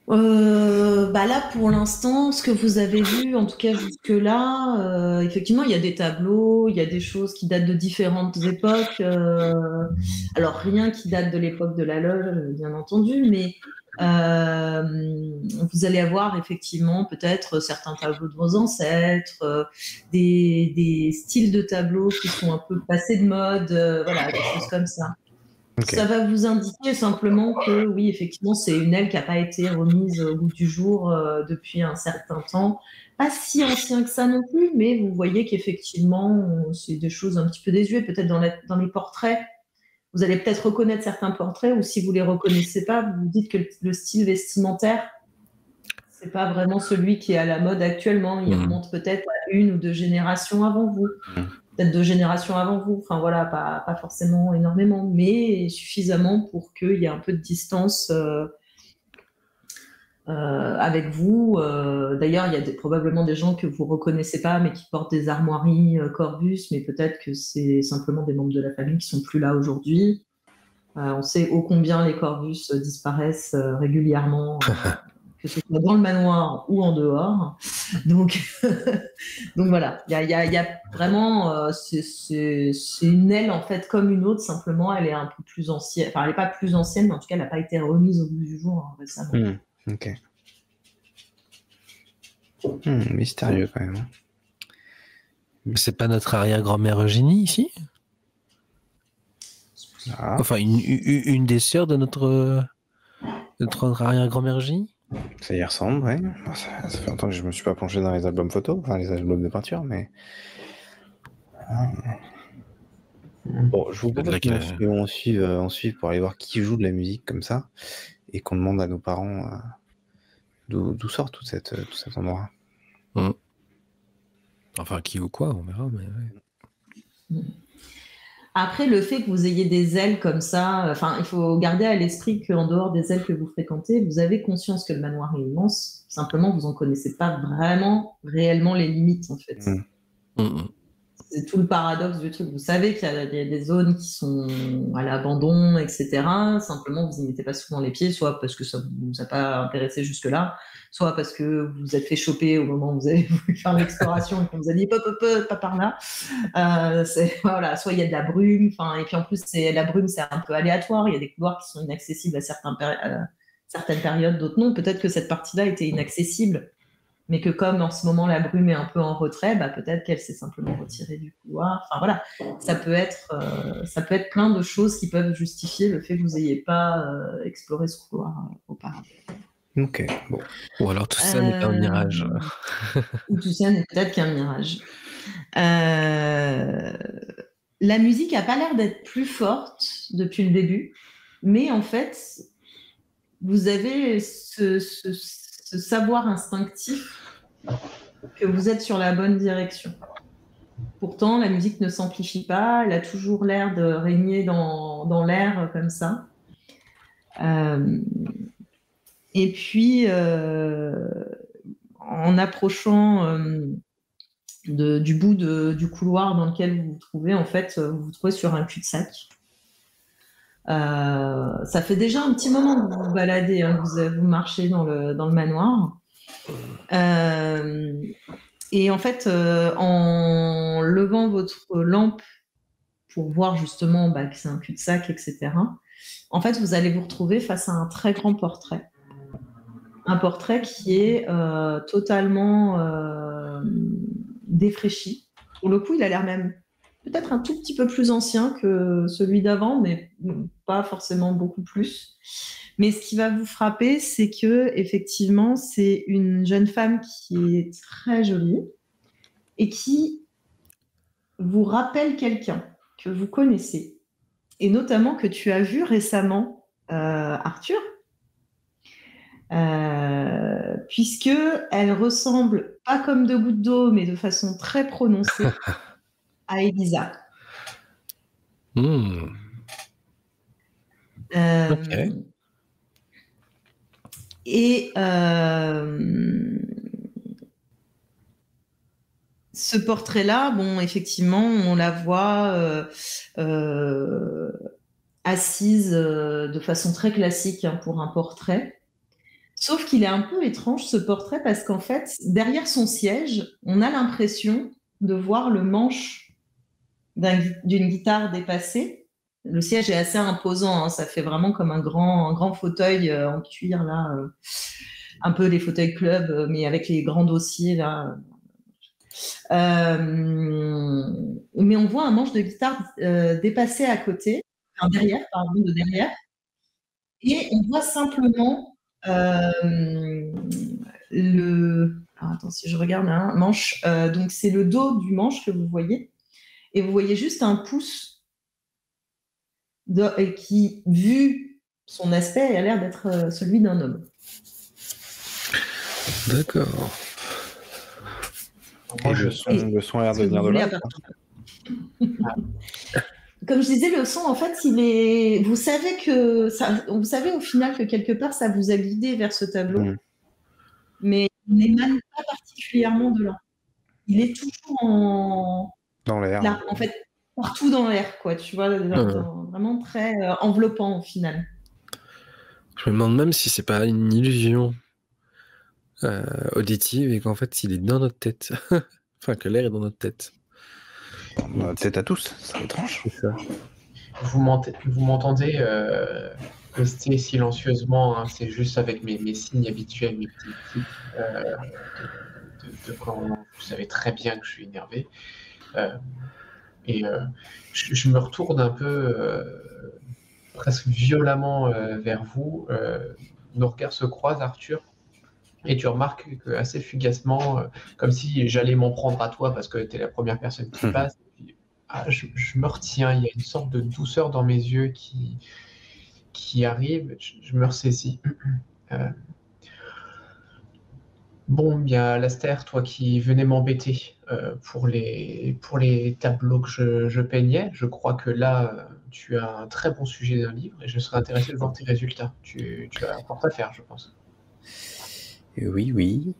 Là, pour l'instant, ce que vous avez vu, en tout cas jusque-là, effectivement, il y a des tableaux, il y a des choses qui datent de différentes époques. Alors, rien qui date de l'époque de la loge, bien entendu, mais vous allez avoir effectivement peut-être certains tableaux de vos ancêtres, des styles de tableaux qui sont un peu passés de mode, voilà, des choses comme ça. Okay. Ça va vous indiquer simplement que oui, effectivement, c'est une aile qui n'a pas été remise au goût du jour depuis un certain temps. Pas si ancien que ça non plus, mais vous voyez qu'effectivement, c'est des choses un petit peu désuètes. Peut-être dans les portraits, vous allez peut-être reconnaître certains portraits, ou si vous ne les reconnaissez pas, vous vous dites que le style vestimentaire, ce n'est pas vraiment celui qui est à la mode actuellement. Il remonte peut-être à 1 ou 2 générations avant vous. Peut-être 2 générations avant vous, enfin voilà, pas forcément énormément, mais suffisamment pour qu'il y ait un peu de distance avec vous. D'ailleurs, il y a probablement des gens que vous ne reconnaissez pas, mais qui portent des armoiries Corbus, mais peut-être que c'est simplement des membres de la famille qui ne sont plus là aujourd'hui. On sait ô combien les Corbus disparaissent régulièrement, que ce soit dans le manoir ou en dehors. Donc voilà, il y a vraiment, c'est une aile en fait comme une autre, simplement elle est un peu plus ancienne, enfin elle n'est pas plus ancienne, mais en tout cas elle n'a pas été remise au bout du jour récemment. Ok. Mystérieux quand même. C'est pas notre arrière-grand-mère Eugénie ici? Enfin, une des sœurs de notre arrière-grand-mère Eugénie? Ça y ressemble, ouais. Ça fait longtemps que je me suis pas penché dans les albums photos, enfin les albums de peinture, mais... Bon, je vous propose qu'on suive pour aller voir qui joue de la musique comme ça, et qu'on demande à nos parents d'où sort tout cet endroit. Enfin, qui ou quoi, on verra, mais ouais. Après, le fait que vous ayez des ailes comme ça, enfin, il faut garder à l'esprit qu'en dehors des ailes que vous fréquentez, vous avez conscience que le manoir est immense. Simplement, vous n'en connaissez pas vraiment, réellement les limites, en fait. C'est tout le paradoxe du truc. Vous savez qu'il y a des zones qui sont à l'abandon, etc. Simplement, vous n'y mettez pas souvent les pieds, soit parce que ça ne vous a pas intéressé jusque-là, soit parce que vous vous êtes fait choper au moment où vous avez voulu faire l'exploration et qu'on vous a dit pas par là. Voilà, soit il y a de la brume, et puis en plus, la brume, c'est un peu aléatoire. Il y a des couloirs qui sont inaccessibles à certaines périodes, d'autres non. Peut-être que cette partie-là était inaccessible, mais que comme en ce moment la brume est un peu en retrait, peut-être qu'elle s'est simplement retirée du couloir. Enfin voilà, ça peut être plein de choses qui peuvent justifier le fait que vous n'ayez pas exploré ce couloir auparavant. Ok, bon. Ou alors tout ça n'est qu'un mirage. Ou tout ça n'est peut-être qu'un mirage. La musique n'a pas l'air d'être plus forte depuis le début, mais en fait, vous avez ce savoir instinctif que vous êtes sur la bonne direction. Pourtant, la musique ne s'amplifie pas, elle a toujours l'air de régner dans l'air comme ça. Et puis, en approchant du bout du couloir dans lequel vous vous trouvez. En fait, vous vous trouvez sur un cul-de-sac. Ça fait déjà un petit moment que vous vous baladez, hein, vous marchez dans le manoir. Et en fait, en levant votre lampe pour voir justement que c'est un cul-de-sac, etc., en fait, vous allez vous retrouver face à un très grand portrait. Un portrait qui est totalement défraîchi. Pour le coup, il a l'air même peut-être un tout petit peu plus ancien que celui d'avant, mais pas forcément beaucoup plus. Mais ce qui va vous frapper, c'est que effectivement, c'est une jeune femme qui est très jolie et qui vous rappelle quelqu'un que vous connaissez, et notamment que tu as vu récemment, Arthur, puisque elle ressemble pas comme deux gouttes d'eau, mais de façon très prononcée à Elisa. Ok. Et ce portrait-là, bon, effectivement, on la voit assise de façon très classique, hein, pour un portrait. Sauf qu'il est un peu étrange, ce portrait, parce qu'en fait, derrière son siège, on a l'impression de voir le manche d'une guitare dépassée. Le siège est assez imposant, hein, ça fait vraiment comme un grand fauteuil en cuir, là, un peu les fauteuils club, mais avec les grands dossiers, là. Mais on voit un manche de guitare dépassé à côté, enfin derrière, pardon, de derrière, et on voit simplement attends, si je regarde un manche, donc c'est le dos du manche que vous voyez, et vous voyez juste un pouce qui, vu son aspect, a l'air d'être celui d'un homme. D'accord. Et le son a l'air de venir de là. Comme je disais, le son, en fait, vous savez au final que quelque part, ça vous a guidé vers ce tableau, mais il n'émane pas particulièrement de là. Il est toujours dans l'air. Là, en fait, partout dans l'air, quoi. Tu vois, vraiment très enveloppant au final. Je me demande même si c'est pas une illusion auditive et qu'en fait, il est dans notre tête. Enfin, que l'air est dans notre tête. Dans notre tête à tous, c'est étrange. C'est ça. Vous m'entendez rester silencieusement, hein, c'est juste avec mes signes habituels, mes petits tics de quand vous savez très bien que je suis énervé. Je me retourne un peu presque violemment vers vous. Nos regards se croisent, Arthur, et tu remarques que assez fugacement, comme si j'allais m'en prendre à toi parce que tu es la première personne qui passe. Je me retiens, il y a une sorte de douceur dans mes yeux qui arrive, je me ressaisis. Bon, bien, Alastair, toi qui venais m'embêter pour les tableaux que je peignais, je crois que là, tu as un très bon sujet d'un livre et je serais intéressé de voir tes résultats. Tu as un porte à faire, je pense. Oui,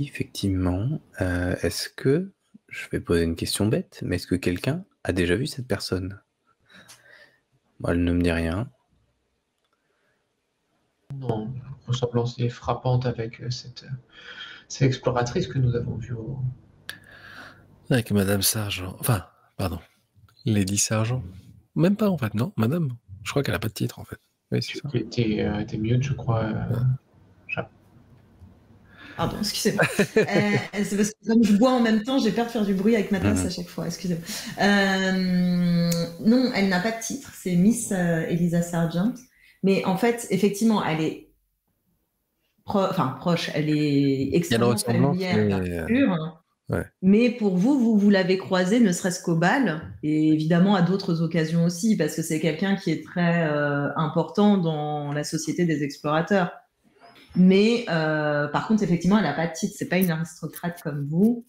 effectivement. Est-ce que, je vais poser une question bête, mais est-ce que quelqu'un a déjà vu cette personne? Moi, elle ne me dit rien. Non, ressemblance est frappante avec cette exploratrice que nous avons vue Avec Madame Sargent. Enfin, pardon. Lady Sargent. Même pas, en fait, non, Madame. Je crois qu'elle a pas de titre, en fait. Oui, c'est ça. T'es mieux, je crois. Pardon, excusez-moi. C'est parce que comme je bois en même temps, j'ai peur de faire du bruit avec ma tasse à chaque fois. Excusez-moi. Non, elle n'a pas de titre. C'est Miss Elisa Sargent. Mais en fait, effectivement, elle est proche. Elle est extrêmement familière, pure. Ouais. Mais pour vous l'avez croisée, ne serait-ce qu'au bal, et évidemment à d'autres occasions aussi, parce que c'est quelqu'un qui est très important dans la société des explorateurs. Mais par contre, effectivement, elle n'a pas de titre. C'est pas une aristocrate comme vous.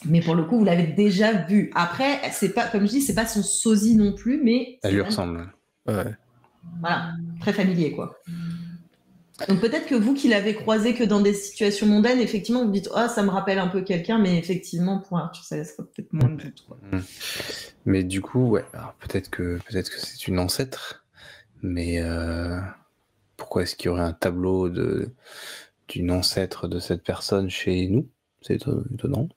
Mais pour le coup, vous l'avez déjà vue. Après, c'est pas, comme je dis, c'est pas son sosie non plus, mais elle lui ressemble. Ouais. Voilà, très familier, quoi. Donc peut-être que vous qui l'avez croisé que dans des situations mondaines, effectivement, vous dites « Ah, ça me rappelle un peu quelqu'un », mais effectivement, pour Arthur, ça laissera peut-être moins de doute. Mais du coup, ouais, alors peut-être que c'est une ancêtre, mais pourquoi est-ce qu'il y aurait un tableau d'une ancêtre de cette personne chez nous? C'est étonnant.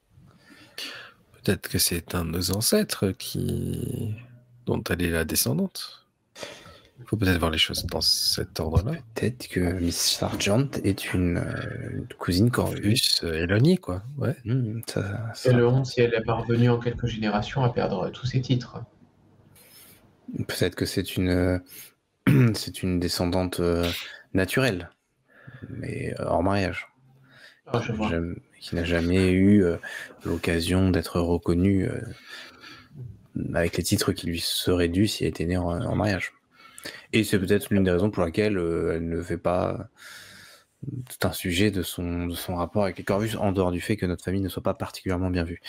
Peut-être que c'est un de nos ancêtres dont elle est la descendante. Il faut peut-être voir les choses dans cet ordre-là. Peut-être que Miss Sargent est une cousine Corvus. Plus éloignée, quoi. Ouais. Et le 11, si elle est parvenue en quelques générations à perdre tous ses titres. Peut-être que c'est une descendante naturelle, mais hors mariage. Je vois. Qui n'a jamais eu l'occasion d'être reconnue avec les titres qui lui seraient dus si elle était née en mariage. Et c'est peut-être l'une des raisons pour laquelle elle ne fait pas tout un sujet de son rapport avec les Corvus, en dehors du fait que notre famille ne soit pas particulièrement bien vue.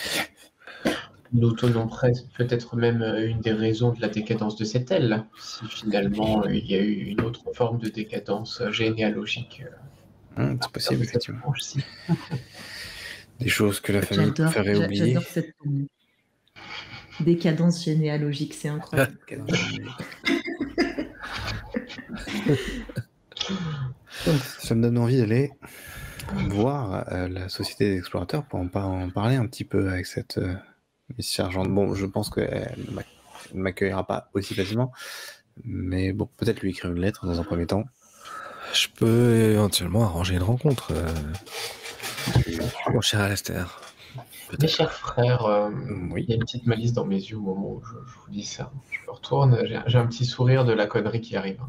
Nous tenons peut-être même une des raisons de la décadence de cette aile, si finalement il y a eu une autre forme de décadence généalogique. C'est possible, effectivement. Des choses que la famille ferait oublier. J'adore cette décadence généalogique, c'est incroyable. Ça me donne envie d'aller voir la Société des Explorateurs pour en parler un petit peu avec cette Miss Sargent. Bon, je pense qu'elle ne m'accueillera pas aussi facilement, mais bon, peut-être lui écrire une lettre dans un premier temps. Je peux éventuellement arranger une rencontre, mon cher Alastair. Mes chers frères, oui. Il y a une petite malice dans mes yeux au moment où je vous dis ça. Je me retourne, j'ai un petit sourire de la connerie qui arrive.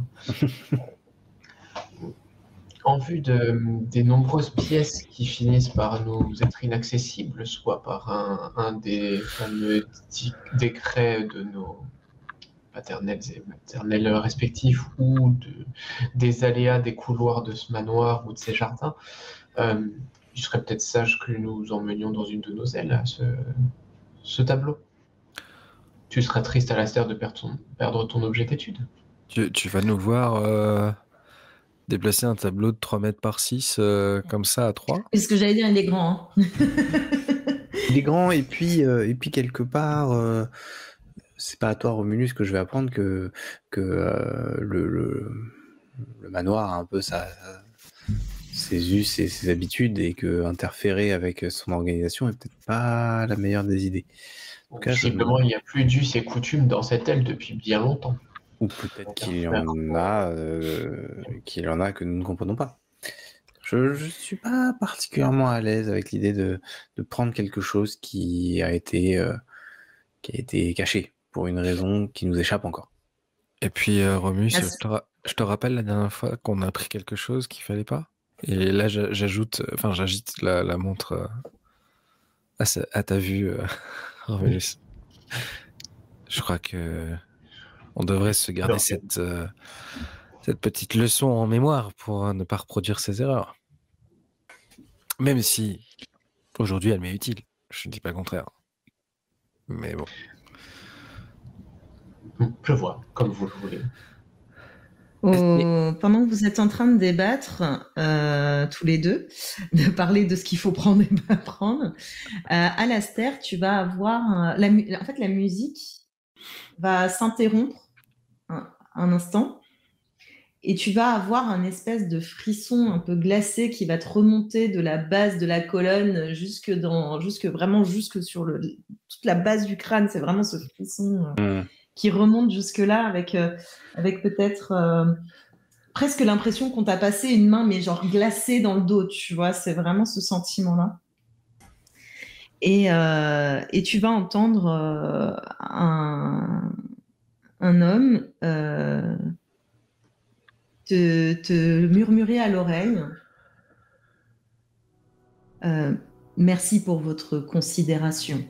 En vue des nombreuses pièces qui finissent par nous être inaccessibles, soit par un des fameux décrets de nos paternels et maternels respectifs, ou des aléas des couloirs de ce manoir ou de ces jardins, il serait peut-être sage que nous emmenions dans une de nos ailes à ce tableau. Tu seras triste, Alastair, de perdre ton objet d'étude. Tu vas nous voir déplacer un tableau de 3 mètres par 6 comme ça à 3? C'est ce que j'allais dire, il est grand. Hein. Il est grand, et puis quelque part, c'est pas à toi, Romulus, que je vais apprendre que le manoir a un peu ses us et ses habitudes, et que interférer avec son organisation est peut-être pas la meilleure des idées. En tout cas, visiblement, il n'y a plus d'us et coutumes dans cette aile depuis bien longtemps. Ou peut-être qu'il y en a que nous ne comprenons pas. Je suis pas particulièrement à l'aise avec l'idée de prendre quelque chose qui a été caché pour une raison qui nous échappe encore. Et puis Romus, je te rappelle la dernière fois qu'on a pris quelque chose qu'il fallait pas. Et là j'agite la montre à ta vue, Romulus. Je crois que on devrait se garder cette petite leçon en mémoire pour ne pas reproduire ces erreurs. Même si aujourd'hui elle m'est utile, je ne dis pas le contraire. Mais bon. Je vois, comme vous le voulez. Pendant que vous êtes en train de débattre, tous les deux, de parler de ce qu'il faut prendre et pas prendre, Alastair, tu vas avoir... la musique va s'interrompre un instant, et tu vas avoir un espèce de frisson un peu glacé qui va te remonter de la base de la colonne jusque sur toute la base du crâne. C'est vraiment ce frisson qui remonte jusque-là avec peut-être presque l'impression qu'on t'a passé une main, mais genre glacée dans le dos, tu vois. C'est vraiment ce sentiment-là. Et tu vas entendre un homme te murmurer à l'oreille. Merci pour votre considération.